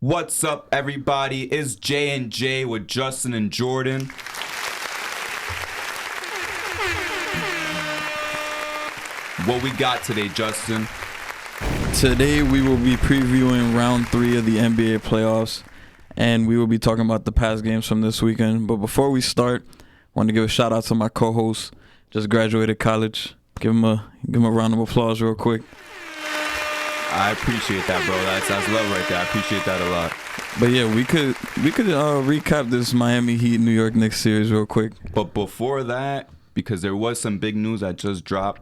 What's up, everybody? It's J&J with Justin and Jordan. What we got today, Justin? Today we will be previewing round 3 of the NBA playoffs, and we will be talking about the past games from this weekend. But before we start, I want to give a shout out to my co-host, just graduated college. Give him a round of applause real quick. I appreciate that, bro. That's love right there. I appreciate that a lot. But yeah, we could recap this Miami Heat New York Knicks series real quick. But before that, because there was some big news that just dropped,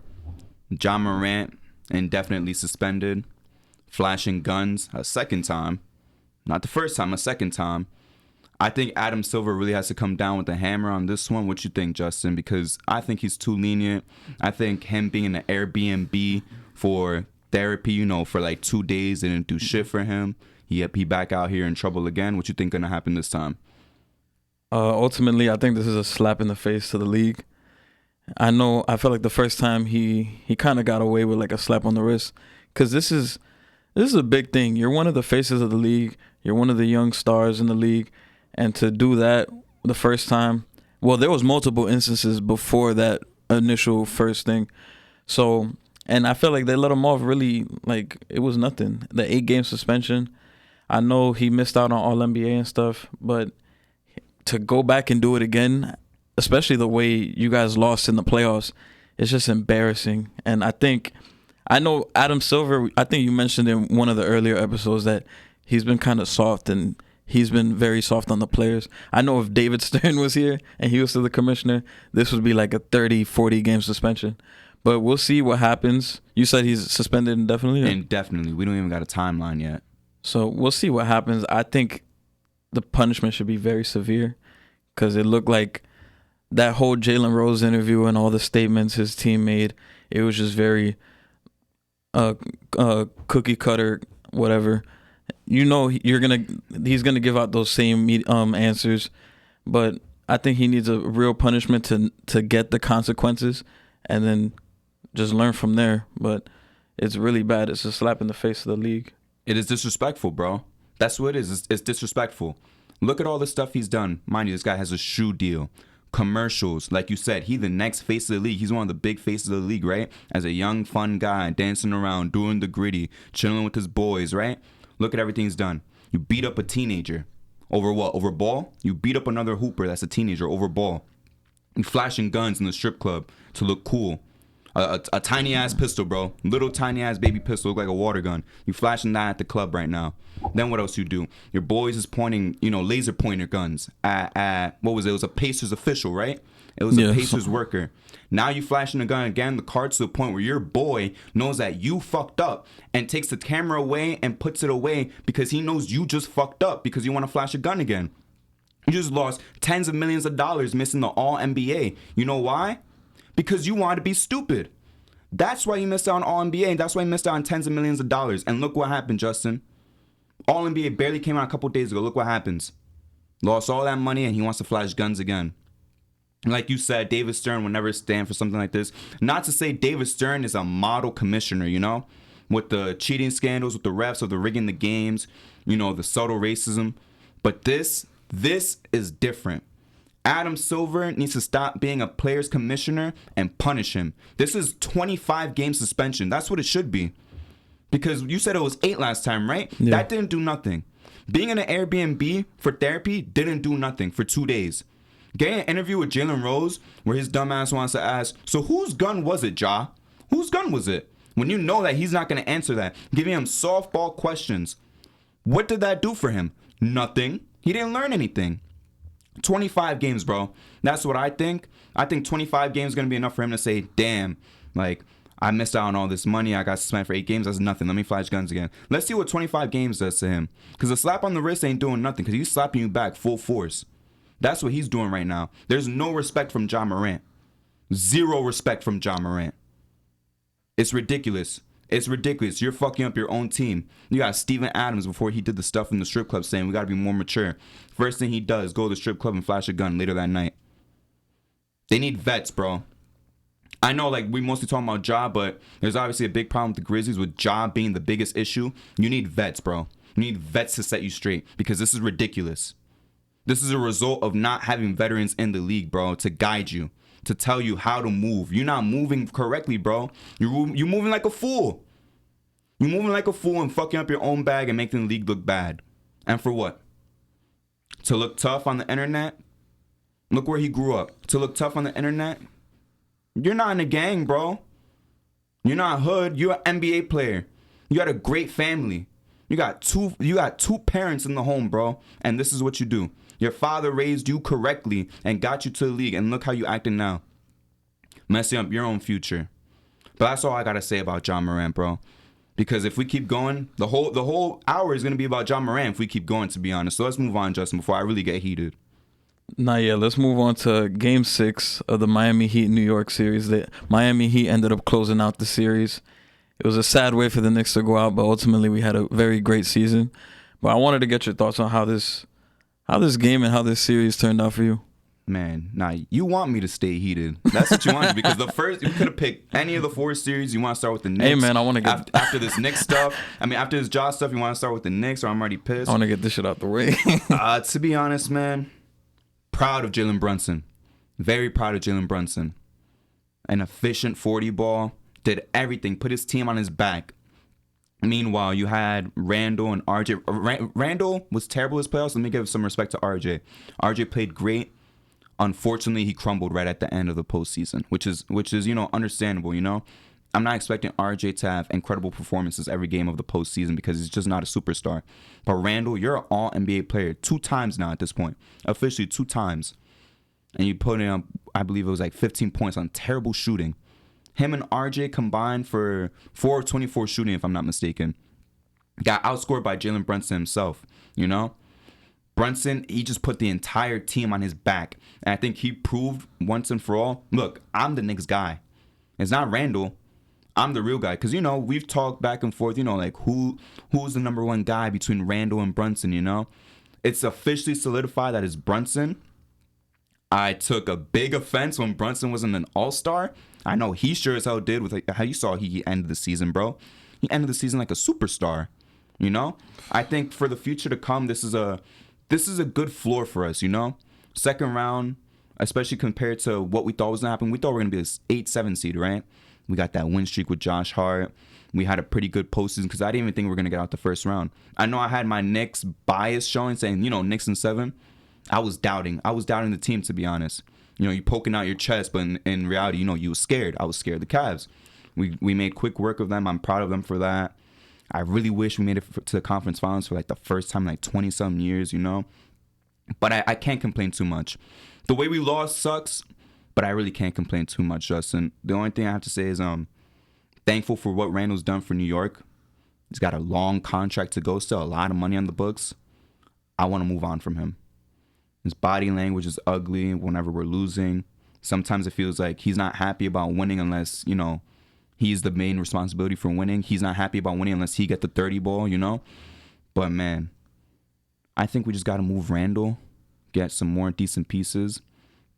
Ja Morant indefinitely suspended, flashing guns a second time. Not the first time, a second time. I think Adam Silver really has to come down with the hammer on this one. What you think, Justin? Because I think he's too lenient. I think him being in an Airbnb for therapy, for like 2 days didn't do shit for him. He back out here in trouble again. What you think gonna happen this time? Ultimately, I think this is a slap in the face to the league. I felt like the first time he kind of got away with like a slap on the wrist, because this is a big thing. You're one of the faces of the league. You're one of the young stars in the league, and to do that the first time, well, there was multiple instances before that initial first thing. So, and I feel like they let him off really like it was nothing. The 8-game suspension. I know he missed out on All-NBA and stuff, but to go back and do it again, especially the way you guys lost in the playoffs, it's just embarrassing. And I know Adam Silver, I think you mentioned in one of the earlier episodes that he's been kind of soft, and he's been very soft on the players. I know if David Stern was here and he was still the commissioner, this would be like a 30, 40-game suspension. But we'll see what happens. You said he's suspended indefinitely? Indefinitely. We don't even got a timeline yet. So we'll see what happens. I think the punishment should be very severe, because it looked like that whole Jalen Rose interview and all the statements his team made, it was just very cookie cutter, whatever. He's gonna give out those same answers, but I think he needs a real punishment to get the consequences, and then just learn from there. But it's really bad. It's a slap in the face of the league. It is disrespectful, bro. That's what it is. It's disrespectful. Look at all the stuff he's done. Mind you, this guy has a shoe deal, commercials. Like you said, he's the next face of the league. He's one of the big faces of the league, right? As a young, fun guy, dancing around, doing the gritty, chilling with his boys, right? Look at everything he's done. You beat up a teenager. Over what? Over ball? You beat up another hooper that's a teenager over ball. You flashing guns in the strip club to look cool. A tiny ass pistol, bro. Little tiny ass baby pistol, look like a water gun. You flashing that at the club right now. Then what else you do? Your boys is pointing, laser pointer guns at what was it? It was a Pacers official, right? It was a Pacers worker. Now you flashing a gun again, the card to the point where your boy knows that you fucked up and takes the camera away and puts it away because he knows you just fucked up because you want to flash a gun again. You just lost tens of millions of dollars missing the All-NBA. You know why? Because you wanted to be stupid. That's why you missed out on All-NBA, and that's why you missed out on tens of millions of dollars. And look what happened, Justin. All-NBA barely came out a couple days ago. Look what happens. Lost all that money, and he wants to flash guns again. Like you said, David Stern would never stand for something like this. Not to say David Stern is a model commissioner, with the cheating scandals, with the refs, with the rigging the games, the subtle racism. But this is different. Adam Silver needs to stop being a player's commissioner and punish him. This is 25-game suspension. That's what it should be. Because you said it was 8 last time, right? Yeah. That didn't do nothing. Being in an Airbnb for therapy didn't do nothing for 2 days. Getting an interview with Jalen Rose where his dumbass wants to ask, so whose gun was it, Ja? Whose gun was it? When you know that he's not going to answer that. Giving him softball questions. What did that do for him? Nothing. He didn't learn anything. 25 games, bro. That's what I think. I think 25 games is going to be enough for him to say, damn, like, I missed out on all this money. I got suspended for 8 games. That's nothing. Let me flash guns again. Let's see what 25 games does to him. Because a slap on the wrist ain't doing nothing, because he's slapping you back full force. That's what he's doing right now. There's no respect from Ja Morant. Zero respect from Ja Morant. It's ridiculous. It's ridiculous. You're fucking up your own team. You got Steven Adams before he did the stuff in the strip club saying we got to be more mature. First thing he does, go to the strip club and flash a gun later that night. They need vets, bro. I know, like, we mostly talking about Ja, but there's obviously a big problem with the Grizzlies with Ja being the biggest issue. You need vets, bro. You need vets to set you straight because this is ridiculous. This is a result of not having veterans in the league, bro, to guide you, to tell you how to move. You're not moving correctly, bro. You're moving like a fool. You're moving like a fool and fucking up your own bag and making the league look bad. And for what? To look tough on the internet? Look where he grew up. To look tough on the internet? You're not in a gang, bro. You're not hood. You're an NBA player. You got a great family. You got two parents in the home, bro. And this is what you do. Your father raised you correctly and got you to the league. And look how you acting now. Messing up your own future. But that's all I got to say about Ja Morant, bro. Because if we keep going, the whole hour is going to be about Ja Morant if we keep going, to be honest. So let's move on, Justin, before I really get heated. Nah, yeah, let's move on to Game 6 of the Miami Heat-New York series. The Miami Heat ended up closing out the series. It was a sad way for the Knicks to go out, but ultimately we had a very great season. But I wanted to get your thoughts on how this game and how this series turned out for you. Man, nah, you want me to stay heated. That's what you want, because the first, you could have picked any of the 4 series. You want to start with the Knicks. Hey, man, I want to get... After this Knicks stuff, after this Ja stuff, you want to start with the Knicks, or I'm already pissed. I want to get this shit out the way. To be honest, man, proud of Jalen Brunson. Very proud of Jalen Brunson. An efficient 40 ball. Did everything. Put his team on his back. Meanwhile, you had Randall and RJ. Randall was terrible as playoffs. Let me give some respect to RJ. RJ played great. Unfortunately, he crumbled right at the end of the postseason, which is understandable. I'm not expecting RJ to have incredible performances every game of the postseason because he's just not a superstar. But Randall, you're an all NBA player 2 times now at this point, officially 2 times, and you put in, I believe it was like 15 points on terrible shooting. Him and RJ combined for 4 of 24 shooting, if I'm not mistaken. Got outscored by Jalen Brunson himself. Brunson, he just put the entire team on his back. And I think he proved once and for all, look, I'm the Knicks guy. It's not Randall. I'm the real guy. Because, we've talked back and forth, like who's the number 1 guy between Randall and Brunson, It's officially solidified that it's Brunson. I took a big offense when Brunson wasn't an all-star. I know he sure as hell did with how you saw he ended the season, bro. He ended the season like a superstar, I think for the future to come, this is a good floor for us, Second round, especially compared to what we thought was going to happen. We thought we were going to be an 8-7 seed, right? We got that win streak with Josh Hart. We had a pretty good postseason because I didn't even think we were going to get out the first round. I know I had my Knicks bias showing, saying, Knicks in 7. I was doubting the team, to be honest. You poking out your chest, but in reality, you were scared. I was scared of the Cavs. We made quick work of them. I'm proud of them for that. I really wish we made it to the conference finals for like the first time in like 20-something years, But I can't complain too much. The way we lost sucks, but I really can't complain too much, Justin. The only thing I have to say is thankful for what Randall's done for New York. He's got a long contract to go, still a lot of money on the books. I want to move on from him. His body language is ugly whenever we're losing. Sometimes it feels like he's not happy about winning unless, he's the main responsibility for winning. He's not happy about winning unless he get the 30 ball, But, man, I think we just got to move Randall, get some more decent pieces,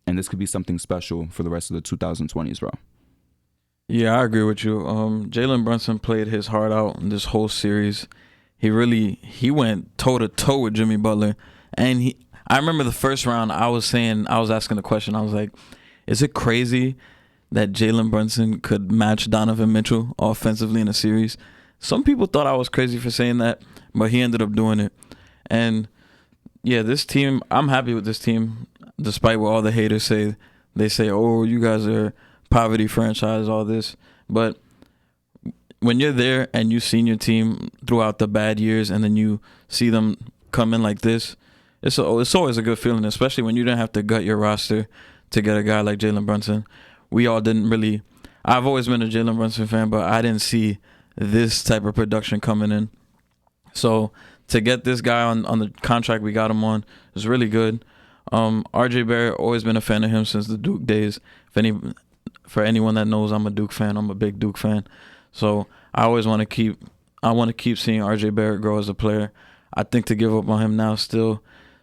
and this could be something special for the rest of the 2020s, bro. Yeah, I agree with you. Jalen Brunson played his heart out in this whole series. He went toe-to-toe with Jimmy Butler, and I remember the first round, I was asking the question, I was like, is it crazy that Jalen Brunson could match Donovan Mitchell offensively in a series? Some people thought I was crazy for saying that, but he ended up doing it. And yeah, this team, I'm happy with this team, despite what all the haters say. They say, oh, you guys are poverty franchise, all this. But when you're there and you've seen your team throughout the bad years and then you see them come in like this, it's always a good feeling, especially when you didn't have to gut your roster to get a guy like Jalen Brunson. We all didn't really. I've always been a Jalen Brunson fan, but I didn't see this type of production coming in. So to get this guy on the contract we got him on is really good. RJ Barrett, always been a fan of him since the Duke days. For anyone that knows, I'm a Duke fan. I'm a big Duke fan. So I always want to keep seeing RJ Barrett grow as a player. I think to give up on him now still,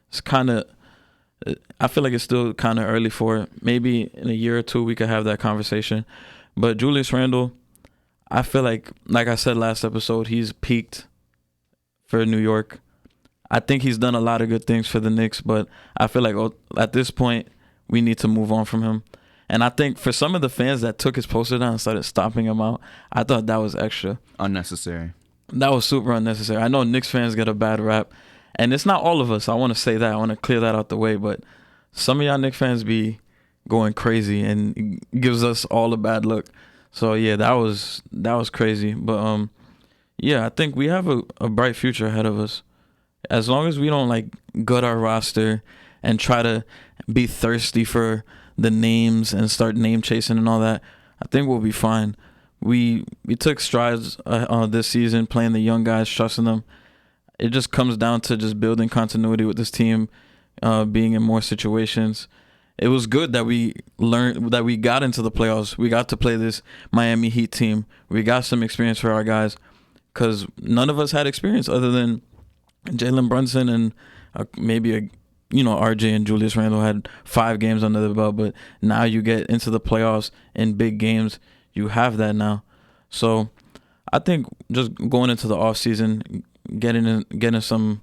it's kind of I feel like it's still kind of early for it. Maybe in a year or two we could have that conversation. But Julius Randle, I feel like I said last episode, he's peaked for New York. I think he's done a lot of good things for the Knicks, but I feel like at this point we need to move on from him. And I think for some of the fans that took his poster down and started stomping him out, I thought that was extra. Unnecessary. That was super unnecessary. I know Knicks fans get a bad rap, and it's not all of us. I want to say that. I want to clear that out the way, but some of y'all Knicks fans be going crazy and it gives us all a bad look. So yeah, that was crazy. But yeah, I think we have a bright future ahead of us. As long as we don't like gut our roster and try to be thirsty for the names and start name chasing and all that, I think we'll be fine. We took strides this season, playing the young guys, trusting them. It just comes down to just building continuity with this team, being in more situations. It was good that we learned that we got into the playoffs. We got to play this Miami Heat team. We got some experience for our guys because none of us had experience other than Jalen Brunson and maybe RJ and Julius Randle had 5 games under the belt. But now you get into the playoffs in big games. You have that now. So I think just going into the offseason, getting some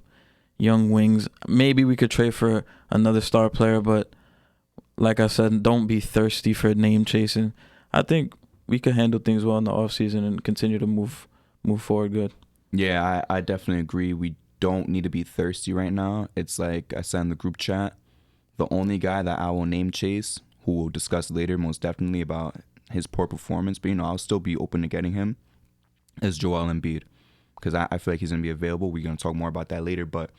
young wings. Maybe we could trade for another star player, but like I said, don't be thirsty for name chasing. I think we could handle things well in the offseason and continue to move forward good. Yeah, I definitely agree. We don't need to be thirsty right now. It's like I said in the group chat, the only guy that I will name chase, who we'll discuss later most definitely about his poor performance, but I'll still be open to getting him, is Joel Embiid. Because I feel like he's going to be available. We're going to talk more about that later. But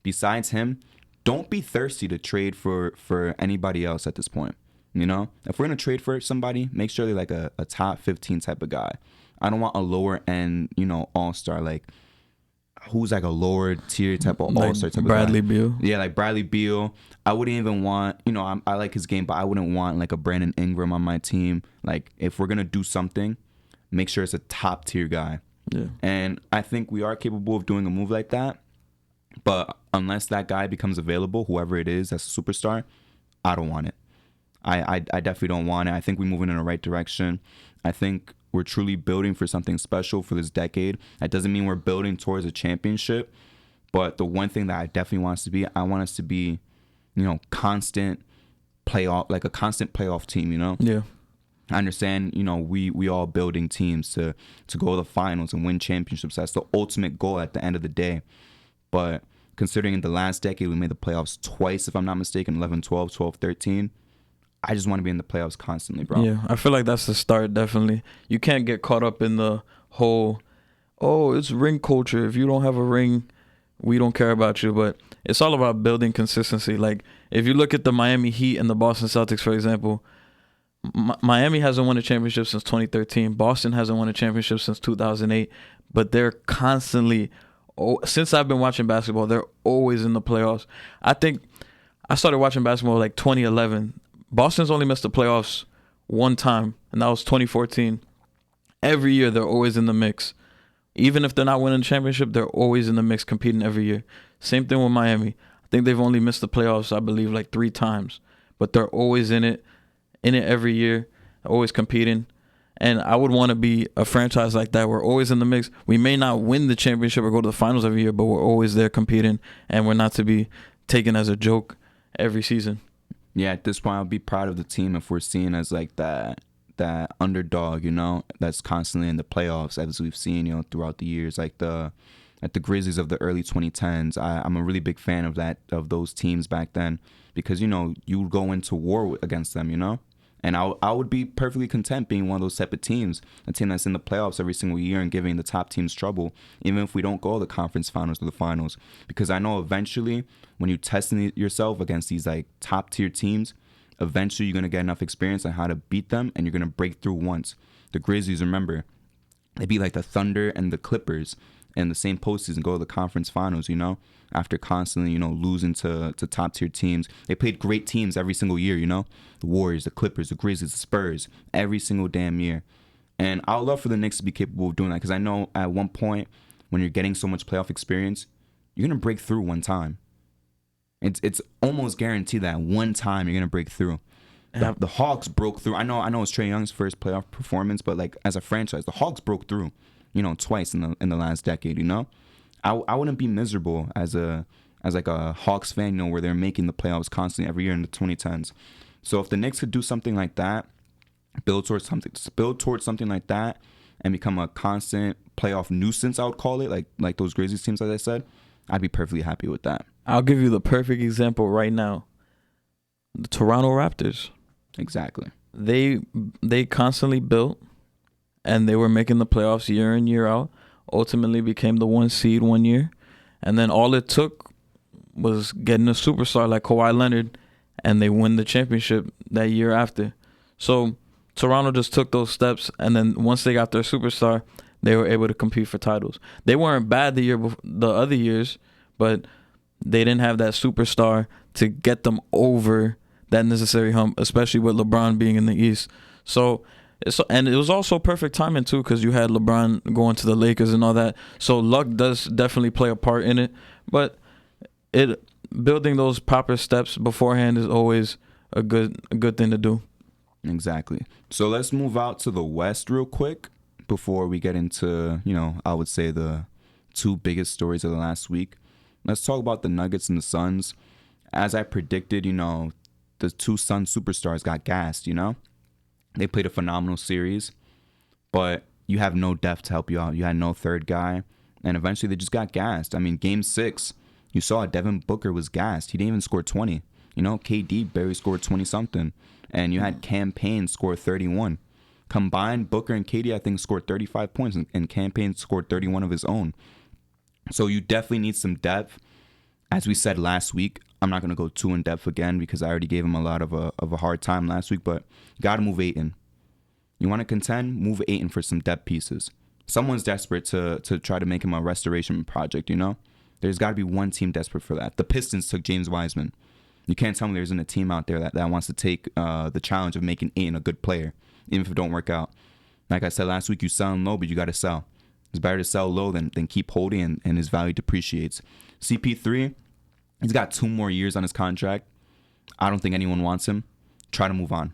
besides him, don't be thirsty to trade for anybody else at this point. If we're going to trade for somebody, make sure they're like a top 15 type of guy. I don't want a lower end, all-star, like who's like a lower tier type of all-star type Bradley of guy. Beal. Yeah, like Bradley Beal. I wouldn't even want, I like his game, but I wouldn't want like a Brandon Ingram on my team. Like if we're going to do something, make sure it's a top tier guy. Yeah. And I think we are capable of doing a move like that. But unless that guy becomes available, whoever it is that's a superstar, I don't want it. I definitely don't want it. I think we're moving in the right direction. I think we're truly building for something special for this decade. That doesn't mean we're building towards a championship. But the one thing that I definitely want us to be, I want us to be, constant playoff, like a constant playoff team, Yeah. I understand, we all building teams to go to the finals and win championships. That's the ultimate goal at the end of the day. But considering in the last decade, we made the playoffs twice, if I'm not mistaken, 11, 12, 12, 13. I just want to be in the playoffs constantly, bro. Yeah, I feel like that's the start, definitely. You can't get caught up in the whole, it's ring culture. If you don't have a ring, we don't care about you. But it's all about building consistency. Like, if you look at the Miami Heat and the Boston Celtics, for example, Miami hasn't won a championship since 2013. Boston hasn't won a championship since 2008. But they're constantly, since I've been watching basketball, they're always in the playoffs. I think I started watching basketball like 2011. Boston's only missed the playoffs one time, and that was 2014. Every year, they're always in the mix. Even if they're not winning the championship, they're always in the mix, competing every year. Same thing with Miami. I think they've only missed the playoffs, I believe, like 3 times. But they're always in it every year, always competing. And I would want to be a franchise like that. We're always in the mix. We may not win the championship or go to the finals every year, but we're always there competing, and we're not to be taken as a joke every season. Yeah, at this point, I'll be proud of the team if we're seen as like that underdog, that's constantly in the playoffs, as we've seen, throughout the years, like the Grizzlies of the early 2010s. I'm a really big fan of those teams back then because, you go into war against them, And I would be perfectly content being one of those type of teams, a team that's in the playoffs every single year and giving the top teams trouble, even if we don't go to the conference finals or the finals. Because I know eventually when you testing yourself against these like top tier teams, eventually you're going to get enough experience on how to beat them and you're going to break through once. The Grizzlies, remember, they beat like the Thunder and the Clippers in the same postseason, go to the conference finals, after constantly, losing to top tier teams. They played great teams every single year, the Warriors, the Clippers, the Grizzlies, the Spurs, every single damn year. And I would love for the Knicks to be capable of doing that because I know at one point when you're getting so much playoff experience, you're going to break through one time. It's almost guaranteed that one time you're gonna break through. The Hawks broke through. I know it's Trae Young's first playoff performance, but like as a franchise, the Hawks broke through, twice in the last decade. I wouldn't be miserable as like a Hawks fan, where they're making the playoffs constantly every year in the 2010s. So if the Knicks could do something like that, build towards something like that, and become a constant playoff nuisance, I would call it, like those Grizzlies teams, as I said, I'd be perfectly happy with that. I'll give you the perfect example right now. The Toronto Raptors. Exactly. They constantly built, and they were making the playoffs year in, year out. Ultimately became the 1 seed one year. And then all it took was getting a superstar like Kawhi Leonard, and they win the championship that year after. So Toronto just took those steps, and then once they got their superstar, they were able to compete for titles. They weren't bad the other years, but they didn't have that superstar to get them over that necessary hump, especially with LeBron being in the East. And it was also perfect timing too, because you had LeBron going to the Lakers and all that. So luck does definitely play a part in it, but building those proper steps beforehand is always a good thing to do. Exactly. So let's move out to the West real quick before we get into, I would say the two biggest stories of the last week. Let's talk about the Nuggets and the Suns. As I predicted, the two Suns superstars got gassed, They played a phenomenal series, but you have no depth to help you out. You had no third guy, and eventually they just got gassed. I mean, Game 6, you saw Devin Booker was gassed. He didn't even score 20. KD barely scored 20-something, and you had Cam Payne score 31. Combined, Booker and KD, I think, scored 35 points, and Cam Payne scored 31 of his own. So you definitely need some depth. As we said last week, I'm not going to go too in depth again because I already gave him a lot of a hard time last week, but you got to move Ayton. You want to contend? Move Ayton for some depth pieces. Someone's desperate to try to make him a restoration project, There's got to be one team desperate for that. The Pistons took James Wiseman. You can't tell me there isn't a team out there that wants to take the challenge of making Ayton a good player, even if it don't work out. Like I said last week, you selling low, but you got to sell. It's better to sell low than keep holding, and his value depreciates. CP3, he's got 2 more years on his contract. I don't think anyone wants him. Try to move on.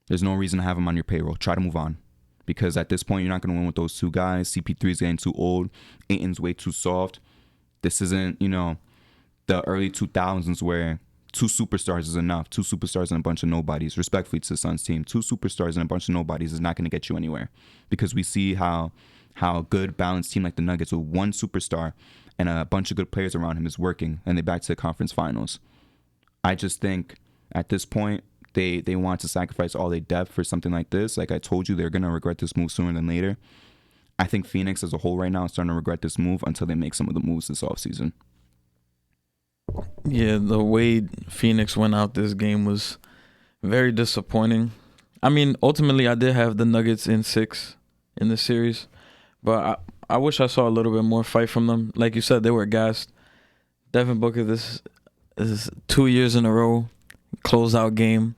There's no reason to have him on your payroll. Try to move on. Because at this point, you're not going to win with those two guys. CP3 is getting too old. Ayton's way too soft. This isn't, the early 2000s where 2 superstars is enough. 2 superstars and a bunch of nobodies. Respectfully to the Suns team, 2 superstars and a bunch of nobodies is not going to get you anywhere. Because we see how a good balanced team like the Nuggets with 1 superstar and a bunch of good players around him is working, and they're back to the conference finals. I just think at this point, they want to sacrifice all their depth for something like this. Like I told you, they're going to regret this move sooner than later. I think Phoenix as a whole right now is starting to regret this move until they make some of the moves this offseason. Yeah, the way Phoenix went out this game was very disappointing. I mean, ultimately, I did have the Nuggets in 6 in the series, but I wish I saw a little bit more fight from them. Like you said, they were gassed. Devin Booker, this is 2 years in a row, closeout game,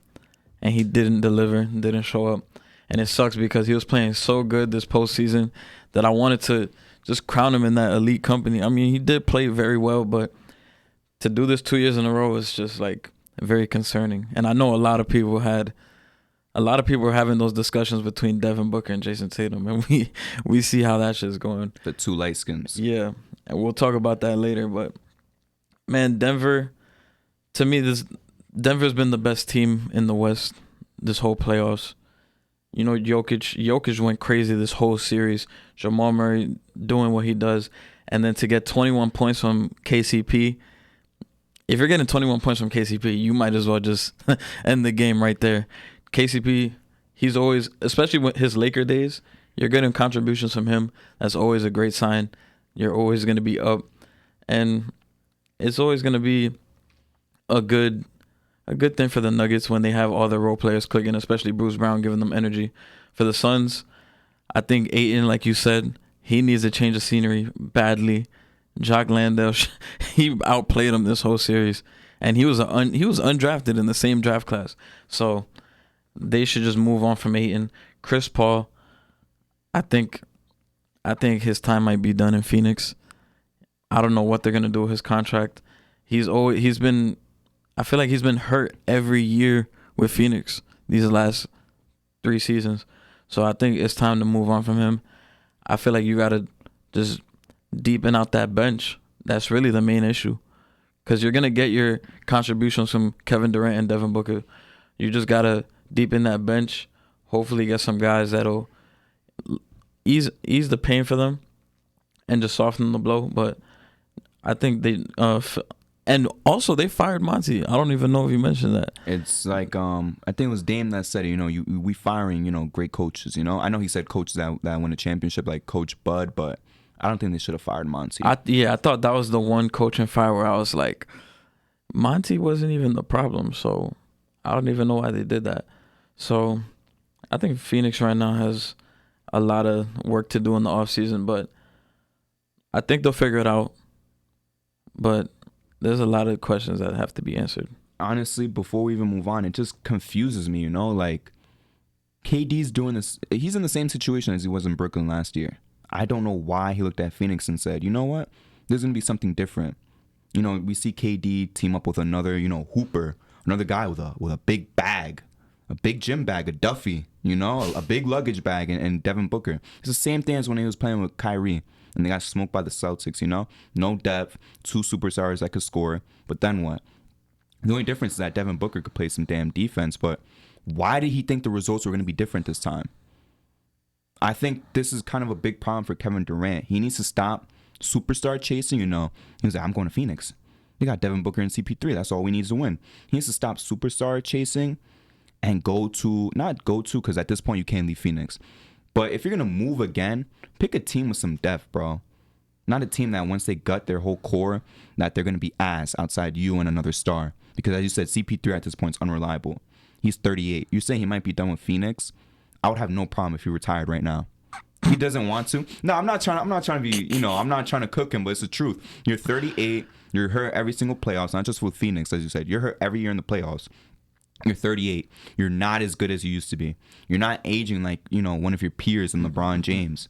and he didn't deliver, didn't show up. And it sucks because he was playing so good this postseason that I wanted to just crown him in that elite company. I mean, he did play very well, but to do this 2 years in a row is just like very concerning. And I know a lot of people were having those discussions between Devin Booker and Jason Tatum, and we see how that shit's going. The 2 light skins. Yeah, and we'll talk about that later. But man, Denver, to me, Denver's been the best team in the West this whole playoffs. Jokic went crazy this whole series. Jamal Murray doing what he does, and then to get 21 points from KCP. If you're getting 21 points from KCP, you might as well just end the game right there. KCP, he's always, especially with his Laker days, you're getting contributions from him. That's always a great sign. You're always going to be up, and it's always going to be a good thing for the Nuggets when they have all their role players clicking, especially Bruce Brown giving them energy. For the Suns, I think Ayton, like you said, he needs a change of scenery badly. Jock Landale, he outplayed him this whole series, and he was undrafted in the same draft class. So they should just move on from Ayton. Chris Paul, I think his time might be done in Phoenix. I don't know what they're gonna do with his contract. he's been. I feel like he's been hurt every year with Phoenix these last 3 seasons. So I think it's time to move on from him. I feel like you gotta just deepen out that bench. That's really the main issue, because you're gonna get your contributions from Kevin Durant and Devin Booker. You just gotta deepen that bench. Hopefully, get some guys that'll ease the pain for them and just soften the blow. But I think they and also they fired Monty. I don't even know if you mentioned that. It's like I think it was Dame that said it. We firing great coaches. I know he said coaches that win a championship like Coach Bud, but I don't think they should have fired Monty. I thought that was the one coaching fire where I was like, Monty wasn't even the problem. So I don't even know why they did that. So I think Phoenix right now has a lot of work to do in the offseason, but I think they'll figure it out. But there's a lot of questions that have to be answered. Honestly, before we even move on, it just confuses me, like KD's doing this. He's in the same situation as he was in Brooklyn last year. I don't know why he looked at Phoenix and said, you know what? There's going to be something different. We see KD team up with another, hooper, another guy with a big bag, a big gym bag, a Duffy, a big luggage bag, and Devin Booker. It's the same thing as when he was playing with Kyrie and they got smoked by the Celtics, No depth, 2 superstars that could score, but then what? The only difference is that Devin Booker could play some damn defense, but why did he think the results were going to be different this time? I think this is kind of a big problem for Kevin Durant. He needs to stop superstar chasing, He was like, I'm going to Phoenix. You got Devin Booker and CP3. That's all we need to win. He needs to stop superstar chasing and not go to, because at this point you can't leave Phoenix. But if you're going to move again, pick a team with some depth, bro. Not a team that once they gut their whole core, that they're going to be ass outside you and another star. Because as you said, CP3 at this point is unreliable. He's 38. You're saying he might be done with Phoenix? I would have no problem if he retired right now. He doesn't want to. No, I'm not trying to be, I'm not trying to cook him, but it's the truth. You're 38. You're hurt every single playoffs, not just with Phoenix, as you said. You're hurt every year in the playoffs. You're 38. You're not as good as you used to be. You're not aging like, one of your peers in LeBron James.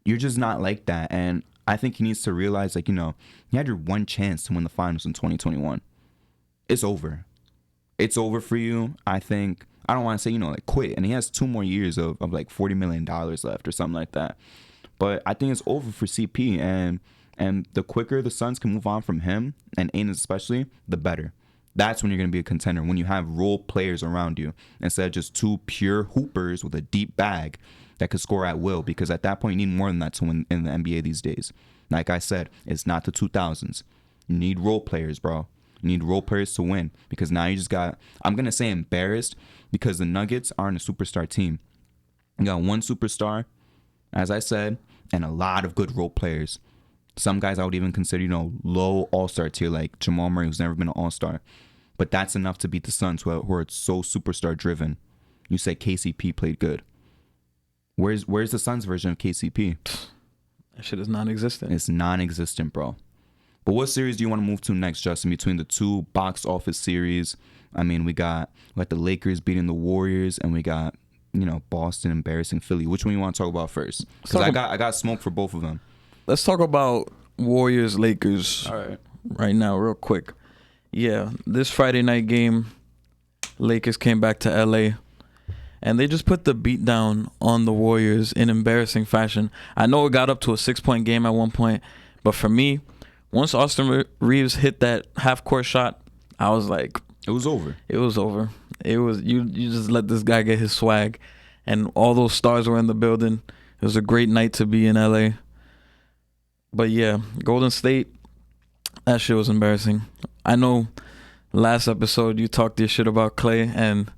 You're just not like that. And I think he needs to realize, you had your one chance to win the finals in 2021. It's over. It's over for you. I think, I don't want to say, quit. And he has 2 more years of like $40 million left or something like that. But I think it's over for CP. And the quicker the Suns can move on from him, and Ayton especially, the better. That's when you're going to be a contender, when you have role players around you instead of just 2 pure hoopers with a deep bag that could score at will, because at that point you need more than that to win in the NBA these days. Like I said, it's not the 2000s. You need role players, bro. You need role players to win, because now you just got, I'm going to say embarrassed, because the Nuggets aren't a superstar team. You got 1 superstar, as I said, and a lot of good role players. Some guys I would even consider, low all-star tier, like Jamal Murray, who's never been an all-star. But that's enough to beat the Suns, who are so superstar driven. You said KCP played good. Where's the Suns version of KCP? That shit is non-existent. It's non-existent, bro. But what series do you want to move to next, Justin, between the 2 box office series? I mean, we got the Lakers beating the Warriors, and we got, Boston embarrassing Philly. Which one you want to talk about first? Because I got smoke for both of them. Let's talk about Warriors Lakers. All right. Right now, real quick. Yeah, this Friday night game, Lakers came back to LA, and they just put the beat down on the Warriors in embarrassing fashion. I know it got up to a 6-point game at one point, but for me, once Austin Reeves hit that half-court shot, I was like, it was over. It was over. It was you just let this guy get his swag, and all those stars were in the building. It was a great night to be in LA. But yeah, Golden State, that shit was embarrassing. I know last episode you talked your shit about Clay, and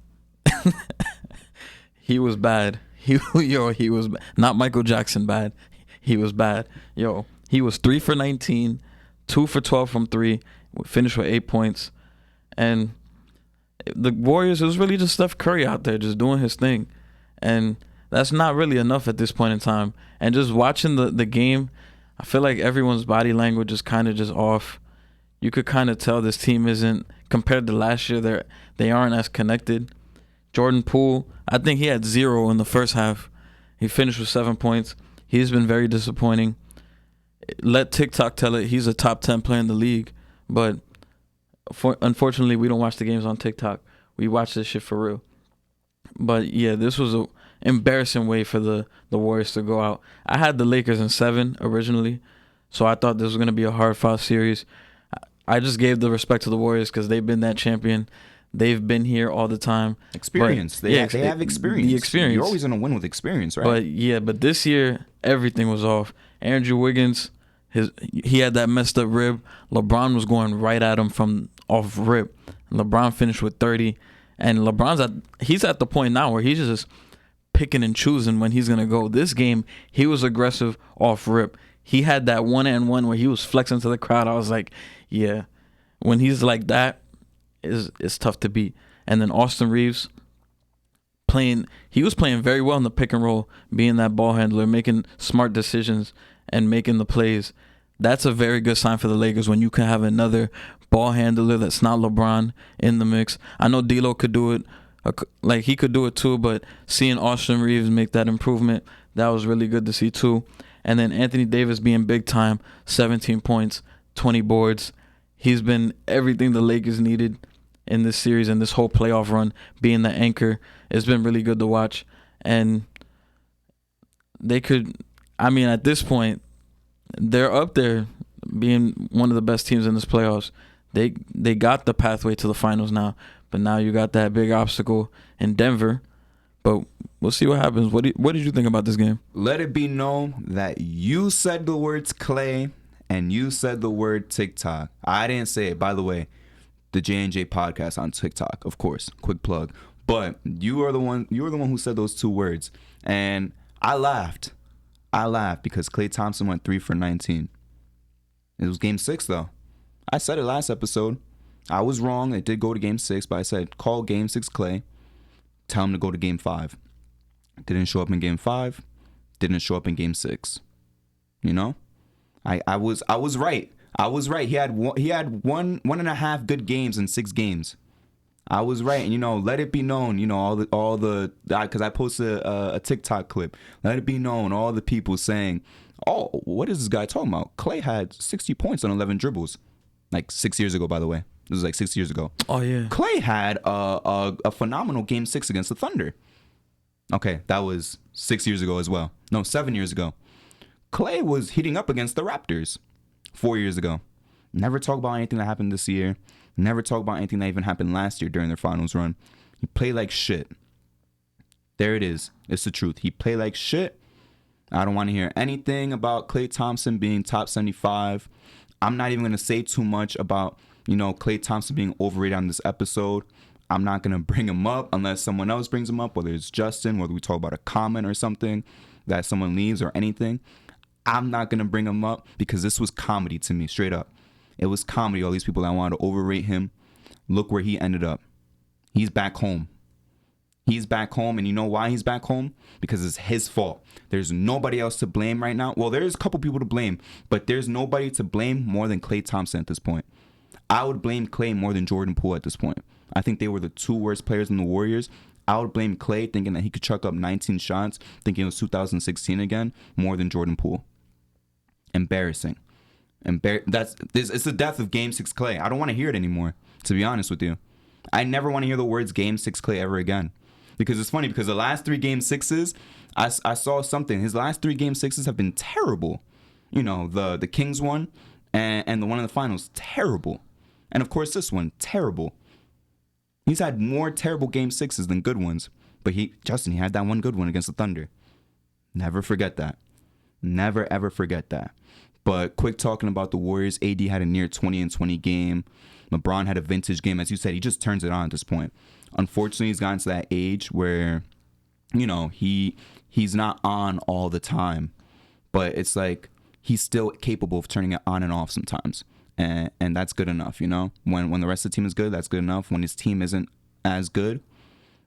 he was bad. He was not Michael Jackson bad. He was bad. He was 3 for 19, 2 for 12 from 3, finished with 8 points. And the Warriors, it was really just Steph Curry out there just doing his thing. And that's not really enough at this point in time. And just watching the game, I feel like everyone's body language is kind of just off. You could kind of tell this team isn't, compared to last year, they aren't as connected. Jordan Poole, I think he had 0 in the first half. He finished with 7 points. He's been very disappointing. Let TikTok tell it, he's a top 10 player in the league. But unfortunately, we don't watch the games on TikTok. We watch this shit for real. But yeah, this was a embarrassing way for the Warriors to go out. I had the Lakers in 7 originally, so I thought this was gonna be a hard fought series. I just gave the respect to the Warriors because they've been that champion. They've been here all the time. Experience. They have experience. The experience. You're always gonna win with experience, right? But this year everything was off. Andrew Wiggins, he had that messed up rib. LeBron was going right at him from off rip. LeBron finished with 30, and he's at the point now where he's just picking and choosing when he's gonna go. This game, he was aggressive off rip. He had that 1-and-1 where he was flexing to the crowd. I was like, yeah, when he's like that, it's tough to beat. And then Austin Reeves he was playing very well in the pick and roll, being that ball handler, making smart decisions and making the plays. That's a very good sign for the Lakers when you can have another ball handler that's not LeBron in the mix. I know D'Lo could do it, like he could do it too, but seeing Austin Reeves make that improvement, that was really good to see too. And then Anthony Davis being big time, 17 points, 20 boards. He's been everything the Lakers needed in this series and this whole playoff run, being the anchor. It's been really good to watch. And at this point, they're up there being one of the best teams in this playoffs. They got the pathway to the finals now, but now you got that big obstacle in Denver. But we'll see what happens. What did you think about this game? Let it be known that you said the words Clay and you said the word TikTok. I didn't say it, by the way. The J&J podcast on TikTok, of course. Quick plug. But you were the one who said those 2 words. And I laughed. Because Klay Thompson went 3 for 19. It was game 6 though. I said it last episode. I was wrong. It did go to game 6, but I said call game 6 Klay. Tell him to go to game 5. Didn't show up in game 5. Didn't show up in game 6. You know? I was right. I was right. He had one and a half good games in 6 games. I was right. And, let it be known, all the because I posted a TikTok clip. Let it be known, all the people saying, oh, what is this guy talking about? Klay had 60 points on 11 dribbles. Like 6 years ago, by the way. This was like 6 years ago. Oh, yeah. Klay had a phenomenal game 6 against the Thunder. Okay, that was 6 years ago as well. No, 7 years ago. Klay was heating up against the Raptors 4 years ago. Never talk about anything that happened this year. Never talk about anything that even happened last year during their finals run. He played like shit. There it is. It's the truth. He played like shit. I don't want to hear anything about Klay Thompson being top 75. I'm not even going to say too much about, Klay Thompson being overrated on this episode. I'm not going to bring him up unless someone else brings him up, whether it's Justin, whether we talk about a comment or something that someone leaves or anything. I'm not going to bring him up because this was comedy to me, straight up. It was comedy, all these people that wanted to overrate him. Look where he ended up. He's back home. He's back home, and you know why he's back home? Because it's his fault. There's nobody else to blame right now. Well, there's a couple people to blame, but there's nobody to blame more than Klay Thompson at this point. I would blame Klay more than Jordan Poole at this point. I think they were the 2 worst players in the Warriors. I would blame Klay thinking that he could chuck up 19 shots, thinking it was 2016 again, more than Jordan Poole. Embarrassing. It's the death of Game 6 Klay. I don't want to hear it anymore, to be honest with you. I never want to hear the words Game 6 Klay ever again. Because it's funny, because the last 3 Game 6s, I saw something. His last 3 Game 6s have been terrible. The Kings one and the one in the finals, terrible. And of course this one, terrible. He's had more terrible Game 6s than good ones. But he had that one good one against the Thunder. Never forget that. Never, ever forget that. But quick talking about the Warriors, AD had a near 20-20 game. LeBron had a vintage game. As you said, he just turns it on at this point. Unfortunately, he's gotten to that age where, he's not on all the time. But it's like he's still capable of turning it on and off sometimes. And that's good enough, When the rest of the team is good, that's good enough. When his team isn't as good,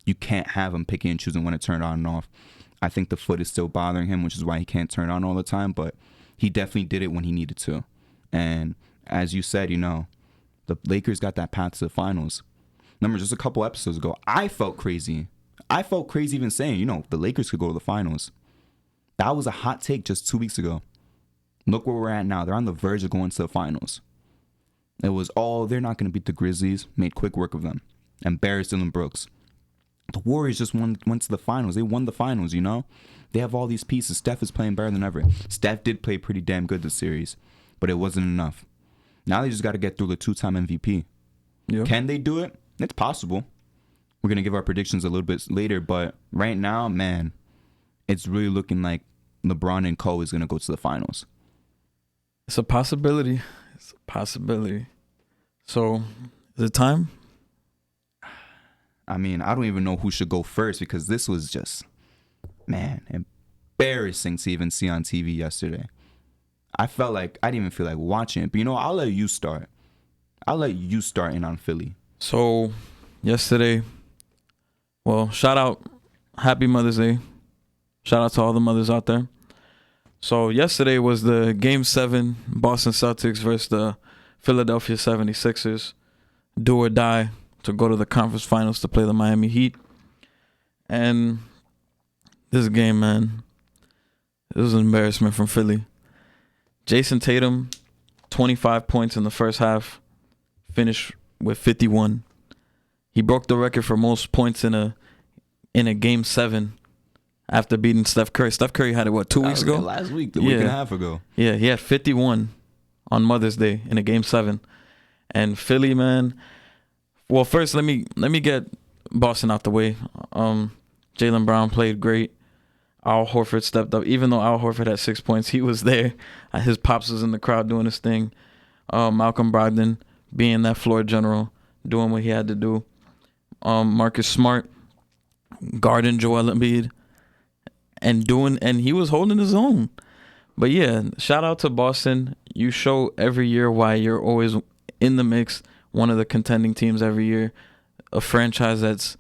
you can't have him picking and choosing when to turn it on and off. I think the foot is still bothering him, which is why he can't turn it on all the time. But he definitely did it when he needed to. And as you said, the Lakers got that path to the finals. Remember, just a couple episodes ago, I felt crazy. I felt crazy even saying, the Lakers could go to the finals. That was a hot take just 2 weeks ago. Look where we're at now. They're on the verge of going to the finals. It was all, they're not going to beat the Grizzlies. Made quick work of them. Embarrassed Dillon Brooks. The Warriors just went to the finals. They won the finals, you know? They have all these pieces. Steph is playing better than ever. Steph did play pretty damn good this series, but it wasn't enough. Now they just got to get through the 2-time MVP. Yep. Can they do it? It's possible. We're going to give our predictions a little bit later, but right now, man, it's really looking like LeBron and Co. is going to go to the finals. It's a possibility. It's a possibility. So, is it time? I mean, I don't even know who should go first because this was just, man, embarrassing to even see on TV yesterday. I felt like I didn't even feel like watching it. But, you know, I'll let you start. I'll let you start in on Philly. So, yesterday, well, shout out, happy Mother's Day. Shout out to all the mothers out there. So, yesterday was the Game 7 Boston Celtics versus the Philadelphia 76ers. Do or die to go to the conference finals to play the Miami Heat. And this game, man, it was an embarrassment from Philly. Jason Tatum, 25 points in the first half, finished with 51. He broke the record for most points in a Game 7 after beating Steph Curry. Steph Curry had it, 2 weeks ago? Last week, week and a half ago. Yeah, he had 51 on Mother's Day in a Game 7. And Philly, man, well, first let me get Boston out the way. Jaylen Brown played great. Al Horford stepped up. Even though Al Horford had 6 points, he was there. His pops was in the crowd doing his thing. Malcolm Brogdon being that floor general, doing what he had to do. Marcus Smart guarding Joel Embiid and he was holding his own. But yeah, shout out to Boston. You show every year why you're always in the mix, one of the contending teams every year. A franchise that's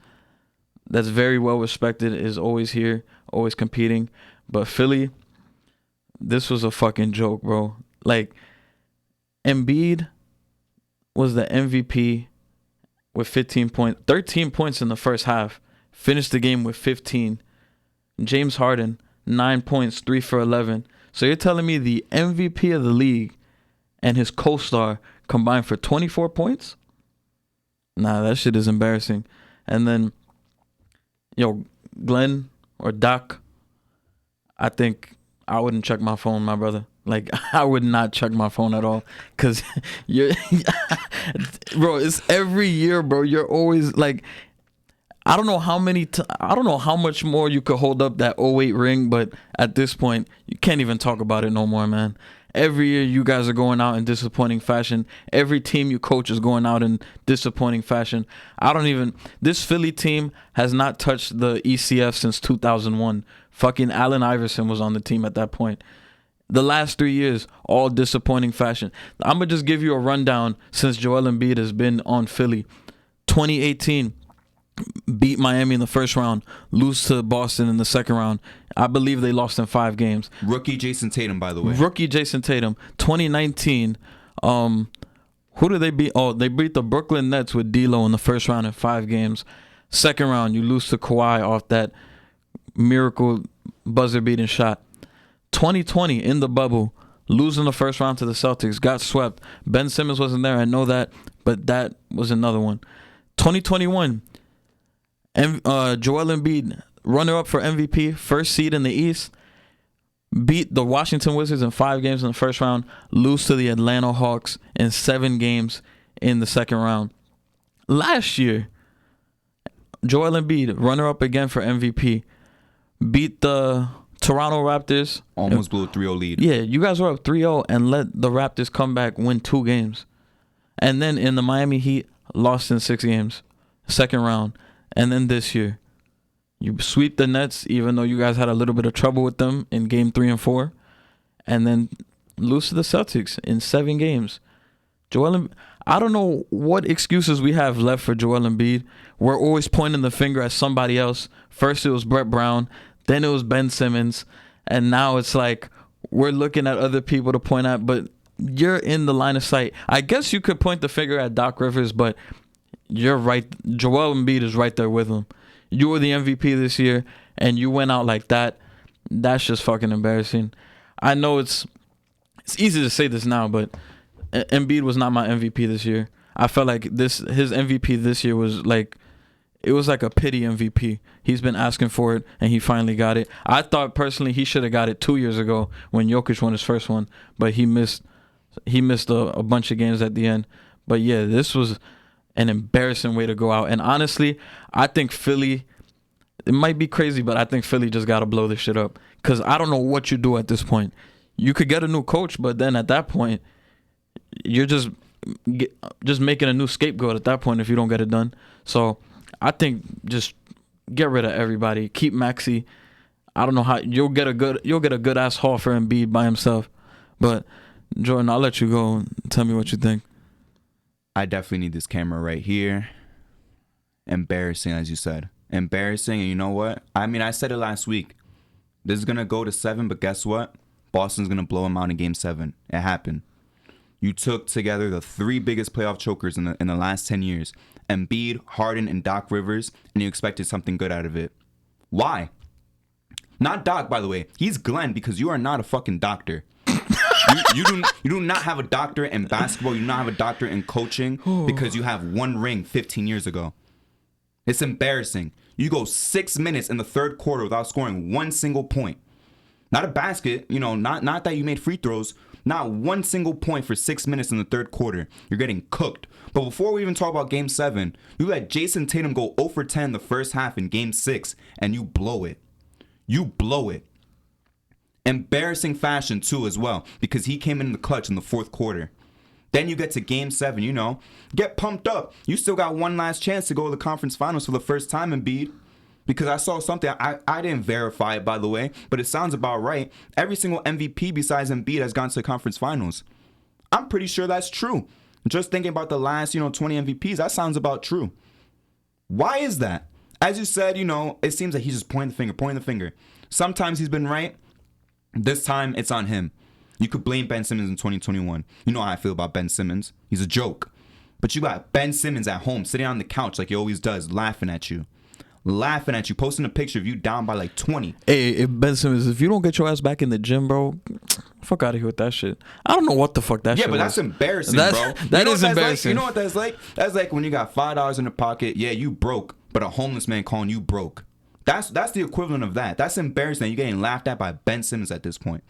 very well respected, is always here, always competing. But Philly, this was a fucking joke, bro. Like, Embiid was the MVP with 13 points in the first half. Finished the game with 15. James Harden, 9 points, 3 for 11. So you're telling me the MVP of the league and his co-star combined for 24 points? Nah, that shit is embarrassing. And then, Glenn or Doc, I think I wouldn't check my phone, my brother. Like, I would not check my phone at all. Because bro, it's every year, bro. You're always like, I don't know how much more you could hold up that '08 ring, but at this point, you can't even talk about it no more, man. Every year, you guys are going out in disappointing fashion. Every team you coach is going out in disappointing fashion. This Philly team has not touched the ECF since 2001. Fucking Allen Iverson was on the team at that point. The last 3 years, all disappointing fashion. I'm going to just give you a rundown since Joel Embiid has been on Philly. 2018, beat Miami in the first round, lose to Boston in the second round. I believe they lost in 5 games. Rookie Jason Tatum, by the way. Rookie Jason Tatum. 2019, who did they beat? Oh, they beat the Brooklyn Nets with D'Lo in the first round in 5 games. Second round, you lose to Kawhi off that miracle buzzer-beating shot. 2020, in the bubble, losing the first round to the Celtics, got swept. Ben Simmons wasn't there, I know that, but that was another one. 2021, Joel Embiid, runner-up for MVP, first seed in the East, beat the Washington Wizards in 5 games in the first round, lose to the Atlanta Hawks in 7 games in the second round. Last year, Joel Embiid, runner-up again for MVP, beat the Toronto Raptors. Almost blew a 3-0 lead. Yeah, you guys were up 3-0 and let the Raptors come back, win 2 games. And then in the Miami Heat, lost in 6 games, second round. And then this year, you sweep the Nets, even though you guys had a little bit of trouble with them in game 3 and 4. And then lose to the Celtics in 7 games. I don't know what excuses we have left for Joel Embiid. We're always pointing the finger at somebody else. First it was Brett Brown, then it was Ben Simmons, and now it's like we're looking at other people to point at, but you're in the line of sight. I guess you could point the finger at Doc Rivers, but you're right. Joel Embiid is right there with him. You were the MVP this year, and you went out like that. That's just fucking embarrassing. I know it's easy to say this now, but Embiid was not my MVP this year. I felt like his MVP this year was like, it was like a pity MVP. He's been asking for it, and he finally got it. I thought personally he should have got it 2 years ago when Jokic won his first one, but he missed a bunch of games at the end. But yeah, this was an embarrassing way to go out. And honestly, I think Philly, it might be crazy, but I think Philly just got to blow this shit up. Because I don't know what you do at this point. You could get a new coach, but then at that point, you're just making a new scapegoat at that point if you don't get it done. So I think just get rid of everybody. Keep Maxey. I don't know how you'll get a good ass haul for Embiid by himself. But Jordan, I'll let you go and tell me what you think. I definitely need this camera right here. Embarrassing, as you said. Embarrassing, and you know what? I mean, I said it last week. This is going to go to 7, but guess what? Boston's going to blow them out in Game 7. It happened. You took together the 3 biggest playoff chokers in the last 10 years. Embiid, Harden, and Doc Rivers, and you expected something good out of it. Why? Not Doc, by the way. He's Glenn because you are not a fucking doctor. You do not have a doctorate in basketball. You do not have a doctorate in coaching because you have 1 ring 15 years ago. It's embarrassing. You go 6 minutes in the third quarter without scoring 1 single point. Not a basket, not that you made free throws. Not 1 single point for 6 minutes in the third quarter. You're getting cooked. But before we even talk about Game 7, you let Jason Tatum go 0 for 10 the first half in Game 6, and you blow it. You blow it. Embarrassing fashion, too, as well, because he came in the clutch in the fourth quarter. Then you get to Game 7, get pumped up. You still got one last chance to go to the conference finals for the first time, Embiid. Because I saw something, I didn't verify it, by the way, but it sounds about right. Every single MVP besides Embiid has gone to the conference finals. I'm pretty sure that's true. Just thinking about the last, 20 MVPs, that sounds about true. Why is that? As you said, it seems like he's just pointing the finger. Sometimes he's been right. This time, it's on him. You could blame Ben Simmons in 2021. You know how I feel about Ben Simmons. He's a joke. But you got Ben Simmons at home, sitting on the couch like he always does, laughing at you, posting a picture of you down by like 20. Hey, Ben Simmons, if you don't get your ass back in the gym, bro, fuck out of here with that shit. I don't know what the fuck that shit was. Yeah, but that's embarrassing, bro. That is embarrassing. You know what that's like? That's like when you got $5 in the pocket. Yeah, you broke, but a homeless man calling you broke. That's the equivalent of that. That's embarrassing. You're getting laughed at by Ben Simmons at this point.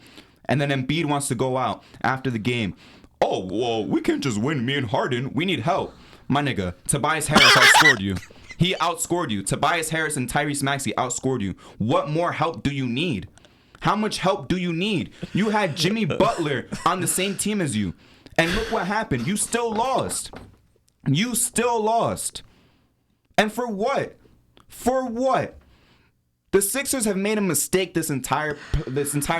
And then Embiid wants to go out after the game. Oh, well, we can't just win, me and Harden. We need help. My nigga, Tobias Harris outscored you. He outscored you. Tobias Harris and Tyrese Maxey outscored you. What more help do you need? How much help do you need? You had Jimmy Butler on the same team as you. And look what happened. You still lost. And for what? For what? The Sixers have made a mistake this entire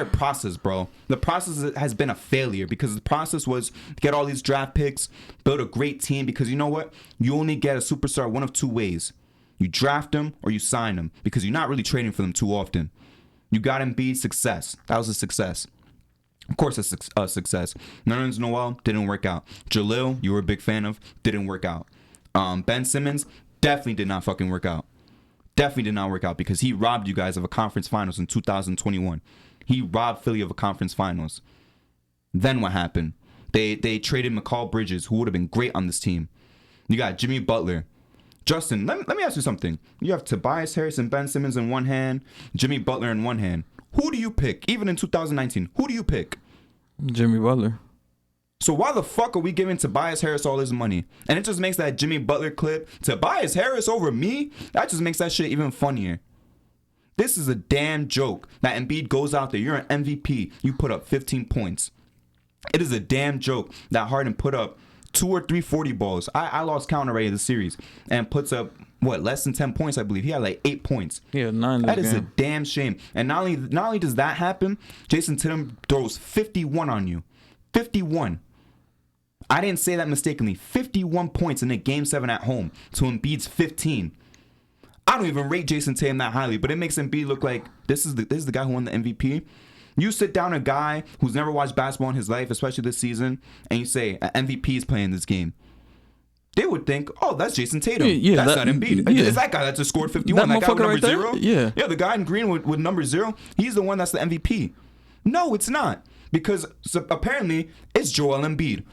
process, bro. The process has been a failure because the process was get all these draft picks, build a great team, because you know what? You only get a superstar one of 2 ways. You draft them or you sign them, because you're not really trading for them too often. You got Embiid, success. That was a success. Of course, a success. Nerlens Noel didn't work out. Jalil, you were a big fan of, didn't work out. Ben Simmons definitely did not fucking work out. Definitely did not work out because he robbed you guys of a conference finals in 2021. He robbed Philly of a conference finals. Then what happened? They traded Mikal Bridges, who would have been great on this team. You got Jimmy Butler. Justin, let me ask you something. You have Tobias Harris and Ben Simmons in one hand, Jimmy Butler in one hand. Who do you pick? Even in 2019, who do you pick? Jimmy Butler. So why the fuck are we giving Tobias Harris all his money? And it just makes that Jimmy Butler clip, Tobias Harris over me, that just makes that shit even funnier. This is a damn joke that Embiid goes out there. You're an MVP. You put up 15 points. It is a damn joke that Harden put up 2 or 3 40 balls. I lost count already of the series. And puts up, less than 10 points, I believe. He had like 8 points. Yeah, 9. That is a damn shame. And not only does that happen, Jason Tatum throws 51 on you. 51. I didn't say that mistakenly. 51 points in a Game 7 at home to Embiid's 15. I don't even rate Jason Tatum that highly, but it makes Embiid look like this is the guy who won the MVP. You sit down a guy who's never watched basketball in his life, especially this season, and you say an MVP is playing this game. They would think, oh, that's Jason Tatum. Yeah, that's not Embiid. Yeah. It's that guy that just scored 51. That guy with number 0? Yeah. Yeah, the guy in green with number 0, he's the one that's the MVP. No, it's not. Because apparently it's Joel Embiid.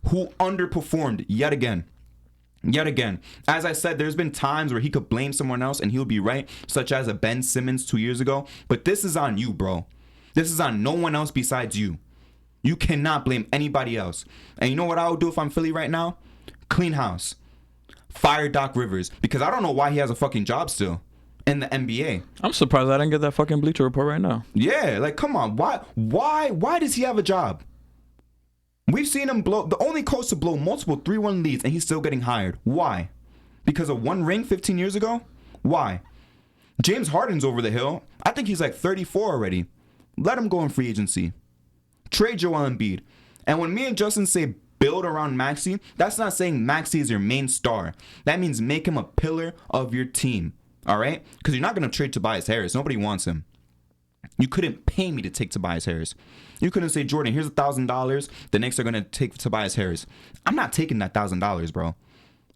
who underperformed yet again. Yet again. As I said, there's been times where he could blame someone else and he'll be right, such as a Ben Simmons 2 years ago. But this is on you, bro. This is on no one else besides you. You cannot blame anybody else. And you know what I would do if I'm Philly right now? Clean house. Fire Doc Rivers. Because I don't know why he has a fucking job still in the NBA. I'm surprised I didn't get that fucking Bleacher Report right now. Yeah, like, come on. Why does he have a job? We've seen him blow, the only coach to blow multiple 3-1 leads, and he's still getting hired. Why? Because of one ring 15 years ago? Why? James Harden's over the hill. I think he's like 34 already. Let him go in free agency. Trade Joel Embiid. And when me and Justin say build around Maxey, that's not saying Maxey is your main star. That means make him a pillar of your team. All right? Because you're not going to trade Tobias Harris. Nobody wants him. You couldn't pay me to take Tobias Harris. You couldn't say, Jordan, here's $1,000. The Knicks are going to take Tobias Harris. I'm not taking that $1,000, bro.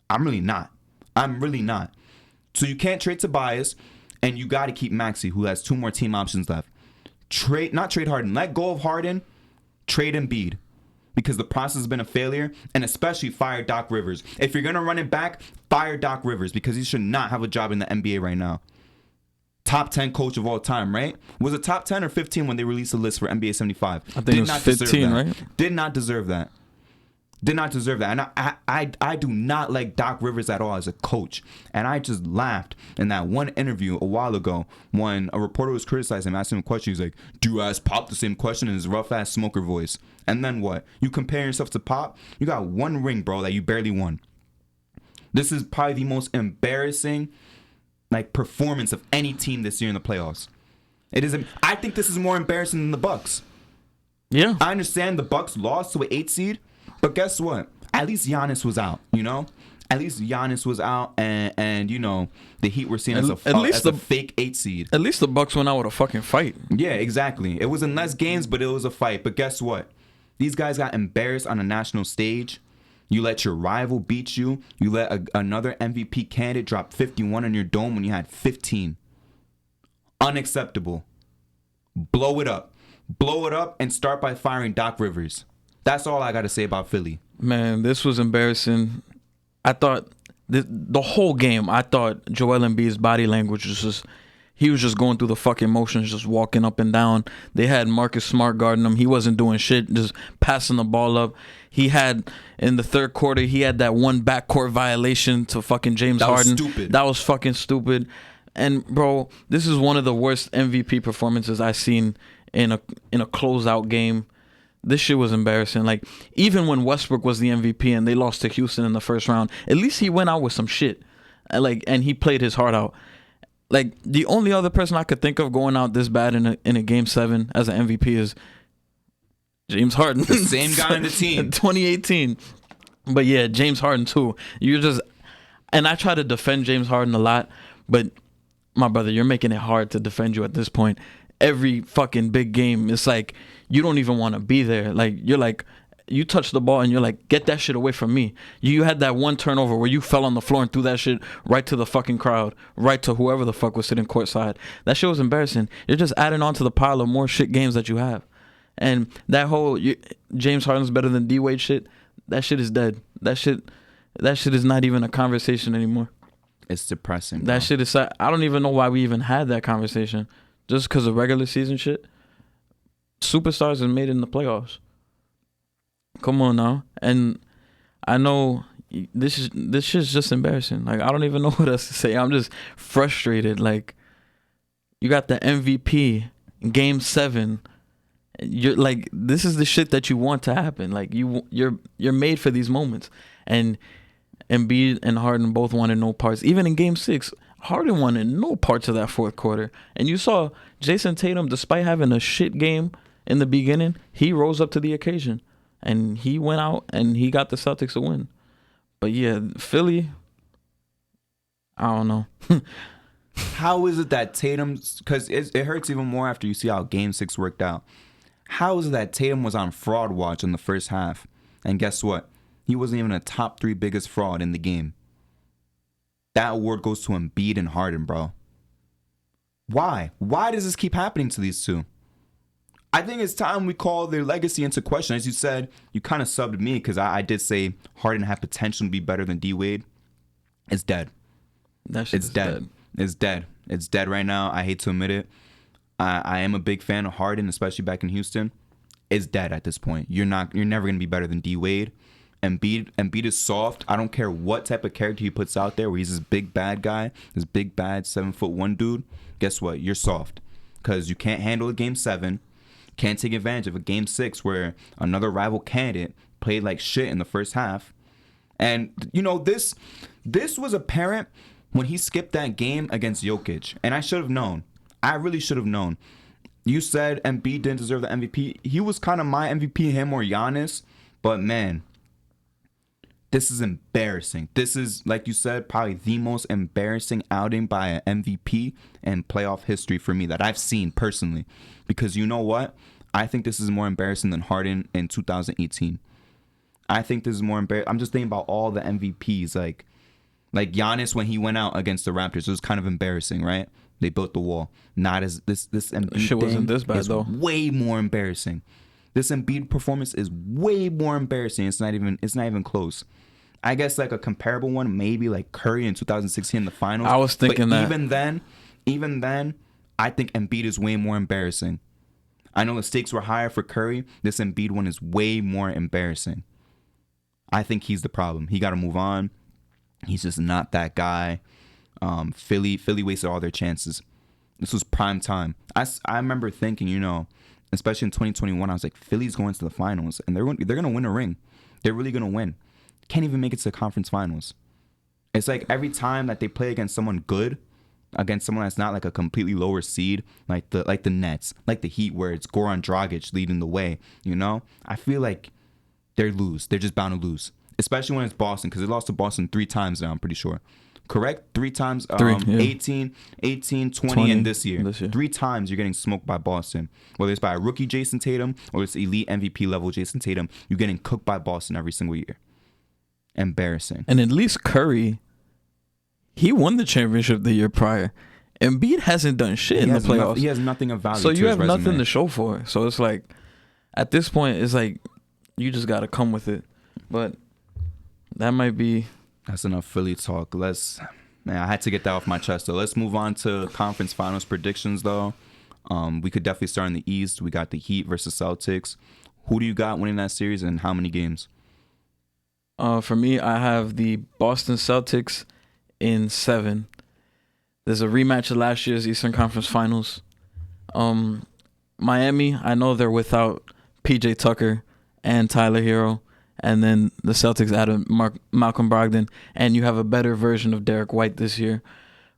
I'm really not. So you can't trade Tobias, and you got to keep Maxey, who has 2 more team options left. Not trade Harden. Let go of Harden. Trade Embiid. Because the process has been a failure, and especially fire Doc Rivers. If you're going to run it back, fire Doc Rivers, because he should not have a job in the NBA right now. Top 10 coach of all time, right? Was it top 10 or 15 when they released the list for NBA 75? I think it was 15, right? Did not deserve that. And I do not like Doc Rivers at all as a coach. And I just laughed in that one interview a while ago when a reporter was criticizing him, asking him a question. He's like, do you ask Pop the same question in his rough-ass smoker voice? And then what? You compare yourself to Pop? You got one ring, bro, that you barely won. This is probably the most embarrassing performance of any team this year in the playoffs. I think this is more embarrassing than the Bucks. Yeah. I understand the Bucks lost to an 8 seed, but guess what? At least Giannis was out, you know? At least Giannis was out, and you know, the Heat were seen as a fake 8 seed. At least the Bucks went out with a fucking fight. Yeah, exactly. It was in less games, but it was a fight. But guess what? These guys got embarrassed on a national stage. You let your rival beat you. You let another MVP candidate drop 51 in your dome when you had 15. Unacceptable. Blow it up. Blow it up and start by firing Doc Rivers. That's all I got to say about Philly. Man, this was embarrassing. I thought the whole game, I thought Joel Embiid's body language was just, he was just going through the fucking motions, just walking up and down. They had Marcus Smart guarding him. He wasn't doing shit, just passing the ball up. He had, in the third quarter, he had that one backcourt violation to fucking James Harden. That was stupid. That was fucking stupid. And, bro, this is one of the worst MVP performances I've seen in a closeout game. This shit was embarrassing. Like, even when Westbrook was the MVP and they lost to Houston in the first round, at least he went out with some shit. And he played his heart out. Like, the only other person I could think of going out this bad in a game 7 as an MVP is James Harden. The same guy on the team. In 2018. But yeah, James Harden too. And I try to defend James Harden a lot, but my brother, you're making it hard to defend you at this point. Every fucking big game, it's like you don't even want to be there. Like, you're like, you touch the ball and you're like, get that shit away from me. You had that one turnover where you fell on the floor and threw that shit right to the fucking crowd, right to whoever the fuck was sitting courtside. That shit was embarrassing. You're just adding on to the pile of more shit games that you have. And that whole James Harden's better than D-Wade shit, that shit is dead. That shit is not even a conversation anymore. It's depressing. That shit is sad. I don't even know why we even had that conversation. Just because of regular season shit. Superstars are made in the playoffs. Come on now. And I know this shit's just embarrassing. Like, I don't even know what else to say. I'm just frustrated. Like, you got the MVP in game 7. You're like, this is the shit that you want to happen. Like, you're made for these moments. And Embiid and Harden both wanted no parts. Even in game 6, Harden wanted no parts of that fourth quarter. And you saw Jason Tatum, despite having a shit game in the beginning, he rose up to the occasion. And he went out and he got the Celtics a win. But yeah, Philly, I don't know. How is it that Tatum's, because it hurts even more after you see how game 6 worked out. How is it that Tatum was on fraud watch in the first half? And guess what? He wasn't even a top 3 biggest fraud in the game. That award goes to Embiid and Harden, bro. Why? Why does this keep happening to these two? I think it's time we call their legacy into question. As you said, you kind of subbed me because I did say Harden had potential to be better than D Wade. It's dead. That shit is dead. It's dead. It's dead right now. I hate to admit it. I am a big fan of Harden, especially back in Houston. It's dead at this point. You're never gonna be better than D Wade. Embiid is soft. I don't care what type of character he puts out there, where he's this big bad guy, this big bad 7'1" dude. Guess what? You're soft because you can't handle a game 7. Can't take advantage of a game 6 where another rival candidate played like shit in the first half. And you know this was apparent when he skipped that game against Jokic, and I should have known. I really should have known. You said Embiid didn't deserve the MVP. He was kind of my MVP, him or Giannis. But man, this is embarrassing. This is, like you said, probably the most embarrassing outing by an MVP in playoff history for me that I've seen personally. Because you know what? I think this is more embarrassing than Harden in 2018. I think this is more embarrassing. I'm just thinking about all the MVPs. Like Giannis when he went out against the Raptors. It was kind of embarrassing, right? They built the wall. Not as this Embiid shit wasn't this bad though. Way more embarrassing. This Embiid performance is way more embarrassing. It's not even close. I guess like a comparable one, maybe like Curry in 2016 in the finals. I was thinking that. Even then, I think Embiid is way more embarrassing. I know the stakes were higher for Curry. This Embiid one is way more embarrassing. I think he's the problem. He got to move on. He's just not that guy. Philly wasted all their chances. This was prime time. I remember thinking, you know, especially in 2021, I was like, Philly's going to the finals, and they're going to win a ring. They're really going to win. Can't even make it to the conference finals. It's like every time that they play against someone good, against someone that's not like a completely lower seed, like the Nets, like the Heat, where it's Goran Dragic leading the way, you know, I feel like they lose. They're just bound to lose, especially when it's Boston, because they lost to Boston 3 times now, I'm pretty sure. Correct? 3 times. 18, 20, and this year. 3 times you're getting smoked by Boston. Whether it's by a rookie Jason Tatum or it's elite MVP level Jason Tatum, you're getting cooked by Boston every single year. Embarrassing. And at least Curry, he won the championship the year prior. Embiid hasn't done shit in the playoffs. He has nothing of value. So to you his have resume. nothing to show for it. So it's like, at this point, it's like you just got to come with it. But that might be. That's enough Philly talk. I had to get that off my chest. So let's move on to conference finals predictions, though. We could definitely start in the East. We got the Heat versus Celtics. Who do you got winning that series and how many games? For me, I have the Boston Celtics in 7. There's a rematch of last year's Eastern Conference Finals. Miami, I know they're without PJ Tucker and Tyler Hero. And then the Celtics added Malcolm Brogdon, and you have a better version of Derek White this year.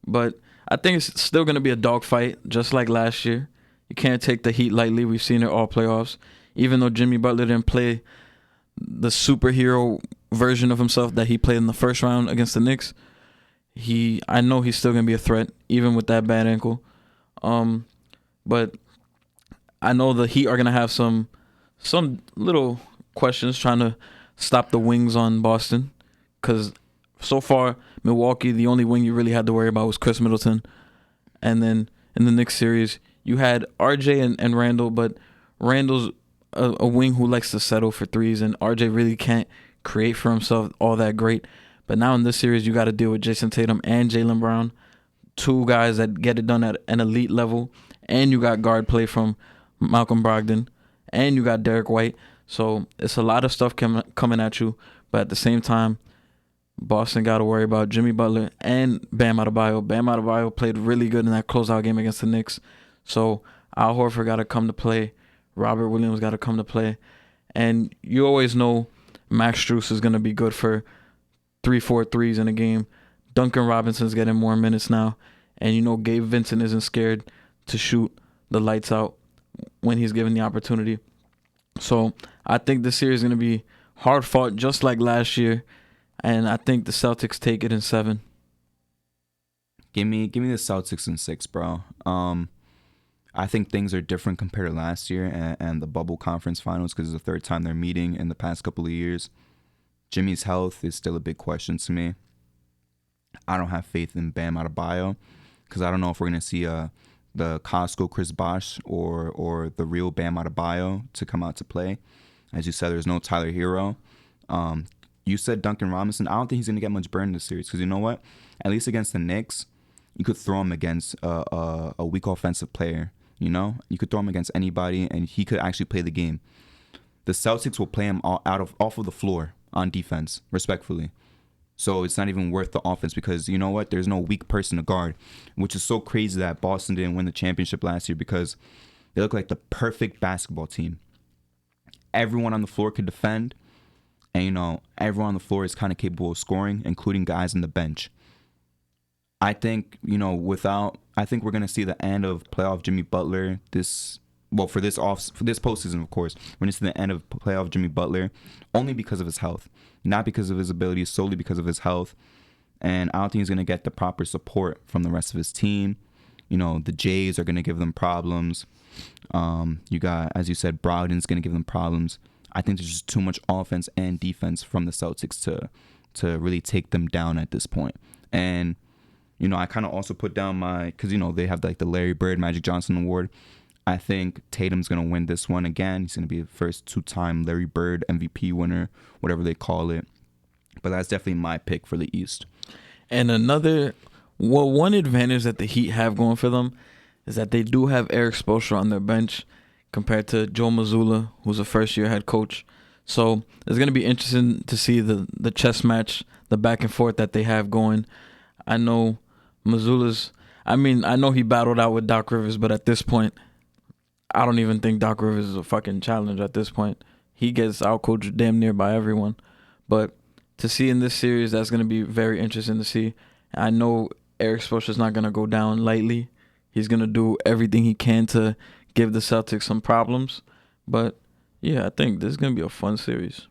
But I think it's still going to be a dogfight, just like last year. You can't take the Heat lightly. We've seen it all playoffs. Even though Jimmy Butler didn't play the superhero version of himself that he played in the first round against the Knicks, I know he's still going to be a threat, even with that bad ankle. But I know the Heat are going to have some little questions trying to stop the wings on Boston, because so far Milwaukee, the only wing you really had to worry about was Chris Middleton. And then in the Knicks series you had RJ and Randall, but Randall's a wing who likes to settle for threes, and RJ really can't create for himself all that great. But now in this series you got to deal with Jason Tatum and Jaylen Brown, 2 guys that get it done at an elite level, and you got guard play from Malcolm Brogdon, and you got Derek White. So it's a lot of stuff coming at you, but at the same time, Boston got to worry about Jimmy Butler and Bam Adebayo. Bam Adebayo played really good in that closeout game against the Knicks. So Al Horford got to come to play. Robert Williams got to come to play. And you always know Max Strus is going to be good for 3-4 threes in a game. Duncan Robinson's getting more minutes now. And you know Gabe Vincent isn't scared to shoot the lights out when he's given the opportunity. So I think this series is going to be hard fought, just like last year, and I think the Celtics take it in 7. Give me the Celtics in 6, bro. I think things are different compared to last year and the bubble conference finals, because it's the 3rd time they're meeting in the past couple of years. Jimmy's health is still a big question to me. I don't have faith in Bam Adebayo, because I don't know if we're going to see a the Costco Chris Bosh or the real Bam Adebayo to come out to play. As you said, there's no Tyler Hero. You said Duncan Robinson. I don't think he's going to get much burn in this series because you know what? At least against the Knicks, you could throw him against a weak offensive player. You know, you could throw him against anybody, and he could actually play the game. The Celtics will play him off of the floor on defense, respectfully. So it's not even worth the offense because you know what? There's no weak person to guard, which is so crazy that Boston didn't win the championship last year because they look like the perfect basketball team. Everyone on the floor could defend, and you know everyone on the floor is kind of capable of scoring, including guys on the bench. I think I think we're gonna see the end of playoff Jimmy Butler for this postseason, of course. We're gonna see the end of playoff Jimmy Butler only because of his health, not because of his abilities, solely because of his health. And I don't think he's gonna get the proper support from the rest of his team. You know, the Jays are gonna give them problems. You got, as you said, Brogdon's gonna give them problems. I think there's just too much offense and defense from the Celtics to really take them down at this point. And you know, I kind of also put down because, you know, they have like the Larry Bird, Magic Johnson Award. I think Tatum's going to win this one again. He's going to be the first 2-time Larry Bird MVP winner, whatever they call it. But that's definitely my pick for the East. And one advantage that the Heat have going for them is that they do have Eric Spoelstra on their bench compared to Joe Mazzulla, who's a first-year head coach. So it's going to be interesting to see the chess match, the back and forth that they have going. I know I know he battled out with Doc Rivers, but at this point, I don't even think Doc Rivers is a fucking challenge at this point. He gets outcoached damn near by everyone. But to see in this series, that's going to be very interesting to see. I know Eric Spoelstra's not going to go down lightly. He's going to do everything he can to give the Celtics some problems. But, yeah, I think this is going to be a fun series.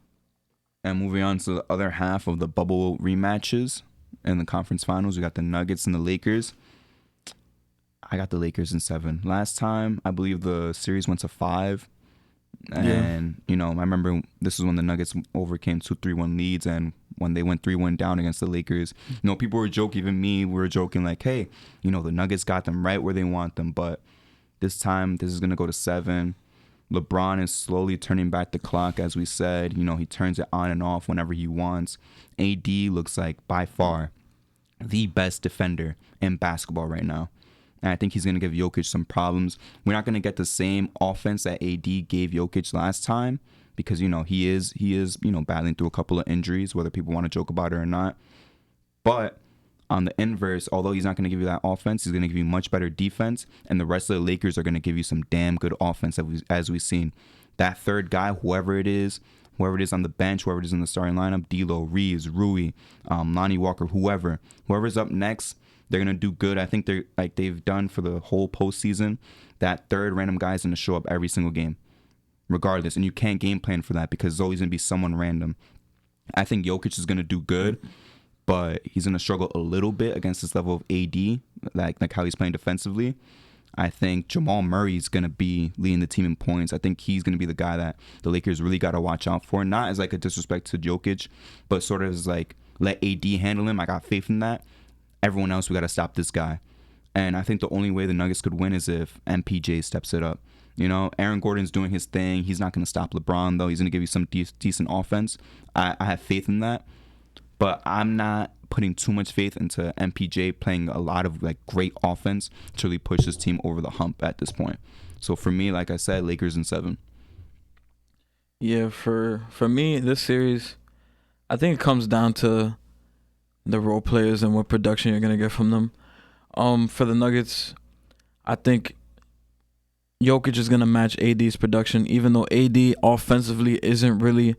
And moving on to the other half of the bubble rematches. In the conference finals, we got the Nuggets and the Lakers. I got the Lakers in 7. Last time, I believe the series went to 5. And, you know, I remember this is when the Nuggets overcame 2-3-1 leads. And when they went 3-1 down against the Lakers, you know, people were joking, even me, we were joking like, hey, you know, the Nuggets got them right where they want them. But this time, this is going to go to 7. LeBron is slowly turning back the clock, as we said. You know, he turns it on and off whenever he wants. AD looks like, by far, the best defender in basketball right now. And I think he's going to give Jokic some problems. We're not going to get the same offense that AD gave Jokic last time because, you know, he is battling through a couple of injuries, whether people want to joke about it or not. But on the inverse, although he's not going to give you that offense, he's going to give you much better defense, and the rest of the Lakers are going to give you some damn good offense, as we've seen. That third guy, whoever it is on the bench, whoever it is in the starting lineup, D'Lo, Reeves, Rui, Lonnie Walker, whoever's up next, they're going to do good. I think they're like they've done for the whole postseason. That third random guy is going to show up every single game, regardless, and you can't game plan for that because there's always going to be someone random. I think Jokic is going to do good, but he's going to struggle a little bit against this level of AD, like how he's playing defensively. I think Jamal Murray is going to be leading the team in points. I think he's going to be the guy that the Lakers really got to watch out for. Not as like a disrespect to Jokic, but sort of as like, let AD handle him. I got faith in that. Everyone else, we got to stop this guy. And I think the only way the Nuggets could win is if MPJ steps it up. You know, Aaron Gordon's doing his thing. He's not going to stop LeBron, though. He's going to give you some decent offense. I have faith in that. But I'm not putting too much faith into MPJ playing a lot of like great offense to really push his team over the hump at this point. So for me, like I said, Lakers in 7. Yeah, for me, this series, I think it comes down to the role players and what production you're gonna get from them. For the Nuggets, I think Jokic is gonna match AD's production, even though AD offensively isn't really.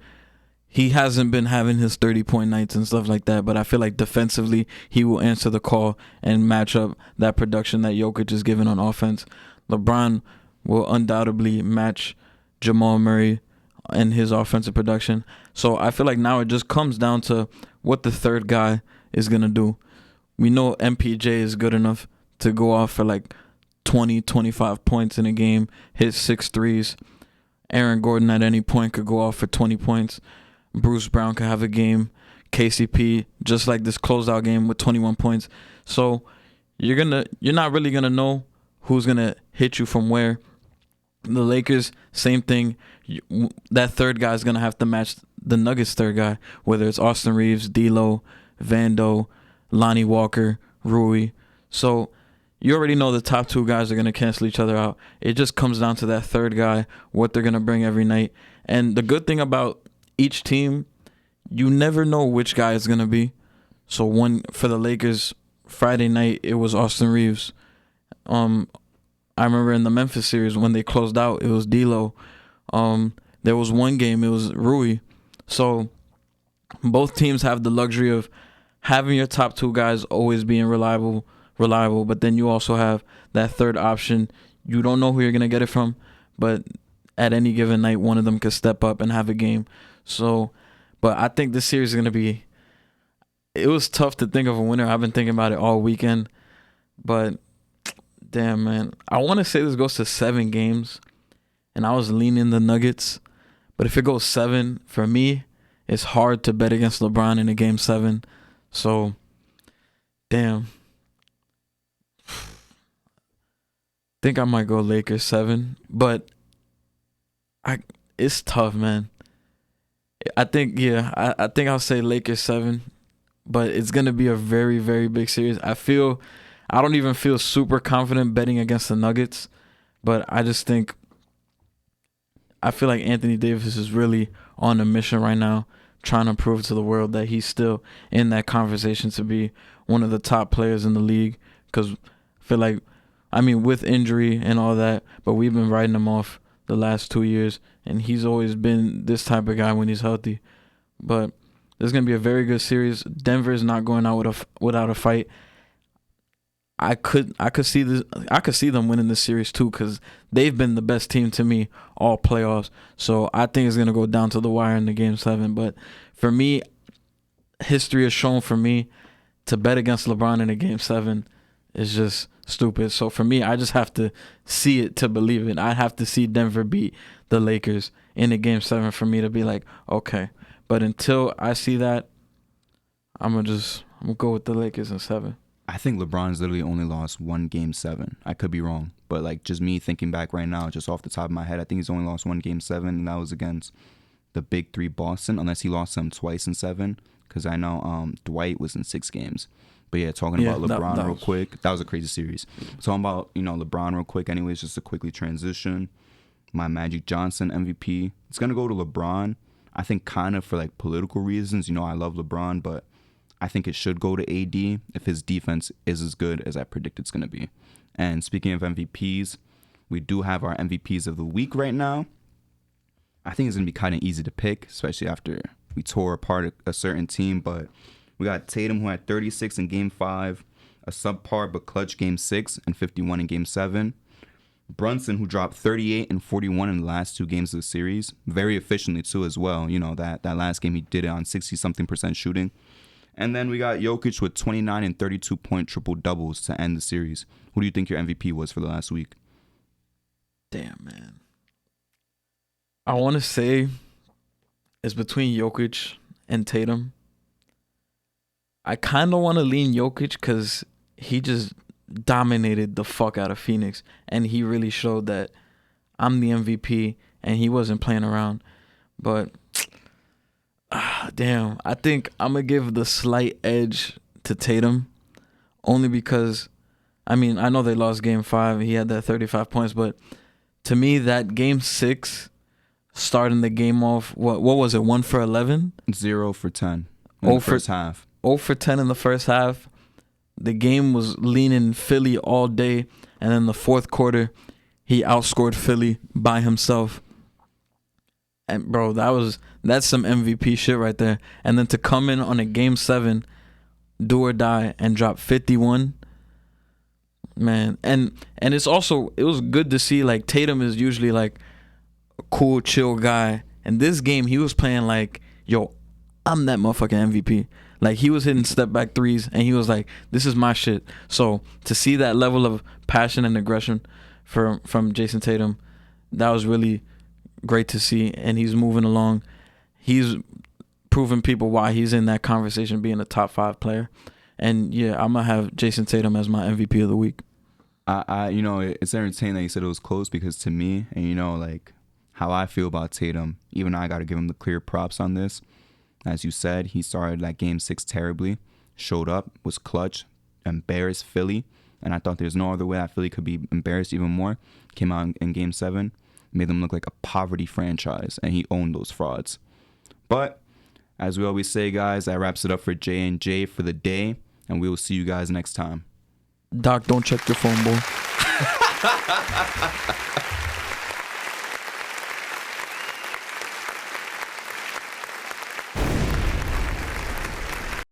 He hasn't been having his 30-point nights and stuff like that, but I feel like defensively he will answer the call and match up that production that Jokic is giving on offense. LeBron will undoubtedly match Jamal Murray and his offensive production. So I feel like now it just comes down to what the third guy is going to do. We know MPJ is good enough to go off for like 20, 25 points in a game, hit 6 threes. Aaron Gordon at any point could go off for 20 points. Bruce Brown could have a game. KCP, just like this closeout game with 21 points. So you're not really gonna know who's gonna hit you from where. The Lakers, same thing. That third guy is gonna have to match the Nuggets' third guy, whether it's Austin Reeves, D'Lo, Vando, Lonnie Walker, Rui. So you already know the top two guys are gonna cancel each other out. It just comes down to that third guy, what they're gonna bring every night. And the good thing about each team, you never know which guy is gonna be. So one for the Lakers, Friday night it was Austin Reeves. I remember in the Memphis series when they closed out, it was D'Lo. There was one game, it was Rui. So both teams have the luxury of having your top two guys always being reliable, but then you also have that third option. You don't know who you're going to get it from, but at any given night, one of them could step up and have a game. So, but I think this series is going to be, it was tough to think of a winner. I've been thinking about it all weekend, but damn, man. I want to say this goes to 7 games, and I was leaning the Nuggets. But if it goes 7, for me, it's hard to bet against LeBron in a game 7. So, damn. Think I might go Lakers 7, but it's tough, man. I think I'll say Lakers 7, but it's gonna be a very, very big series. I don't even feel super confident betting against the Nuggets, but I feel like Anthony Davis is really on a mission right now, trying to prove to the world that he's still in that conversation to be one of the top players in the league. Because I feel like, with injury and all that, but we've been writing him off the last 2 years, and he's always been this type of guy when he's healthy. But there's going to be a very good series. Denver is not going out without a fight. I could see this. I could see them winning this series too, because they've been the best team to me all playoffs. So I think it's gonna go down to the wire in the game 7. But for me, history has shown for me to bet against LeBron in a game 7 is just stupid. So for me, I just have to see it to believe it. I have to see Denver beat the Lakers in a game 7 for me to be like, okay. But until I see that, I'm gonna go with the Lakers in 7. I think LeBron's literally only lost 1 game 7. I could be wrong, but like just me thinking back right now, just off the top of my head, I think he's only lost 1 game 7, and that was against the Big 3 Boston, unless he lost them twice in 7, because I know Dwight was in 6 games. But yeah, talking about LeBron real quick, that was a crazy series. Talking about LeBron real quick, anyways, just to quickly transition. My Magic Johnson MVP, it's gonna go to LeBron. I think kind of for like political reasons. I love LeBron, but I think it should go to AD if his defense is as good as I predict it's going to be. And speaking of MVPs, we do have our MVPs of the week right now. I think it's going to be kind of easy to pick, especially after we tore apart a certain team. But we got Tatum, who had 36 in Game 5, a subpar but clutch Game 6, and 51 in Game 7. Brunson, who dropped 38 and 41 in the last 2 games of the series, very efficiently too as well. That last game he did it on 60-something% shooting. And then we got Jokic with 29 and 32-point triple-doubles to end the series. Who do you think your MVP was for the last week? Damn, man. I want to say it's between Jokic and Tatum. I kind of want to lean Jokic because he just dominated the fuck out of Phoenix. And he really showed that I'm the MVP and he wasn't playing around. But damn, I think I'm going to give the slight edge to Tatum only because, I know they lost Game 5. He had that 35 points, but to me, that Game 6, starting the game off, what was it, 1 for 11? 0 for 10 in the first half. 0 for 10 in the first half. The game was leaning Philly all day, and then the fourth quarter, he outscored Philly by himself. And bro, that's some MVP shit right there. And then to come in on a Game 7, do or die, and drop 51, man. And it was good to see, like, Tatum is usually like a cool, chill guy. And this game, he was playing like, yo, I'm that motherfucking MVP. Like, he was hitting step back threes, and he was like, this is my shit. So to see that level of passion and aggression from Jason Tatum, that was really great to see. And he's moving along. He's proving people why he's in that conversation being a top 5 player. And yeah, I'm going to have Jason Tatum as my MVP of the week. It's entertaining that you said it was close because to me, and like how I feel about Tatum, even I got to give him the clear props on this. As you said, he started that game 6 terribly, showed up, was clutch, embarrassed Philly, and I thought there's no other way that Philly could be embarrassed even more. Came out in game 7, made them look like a poverty franchise, and he owned those frauds. But as we always say, guys, that wraps it up for J&J for the day, and we will see you guys next time. Doc, don't check your phone, boy.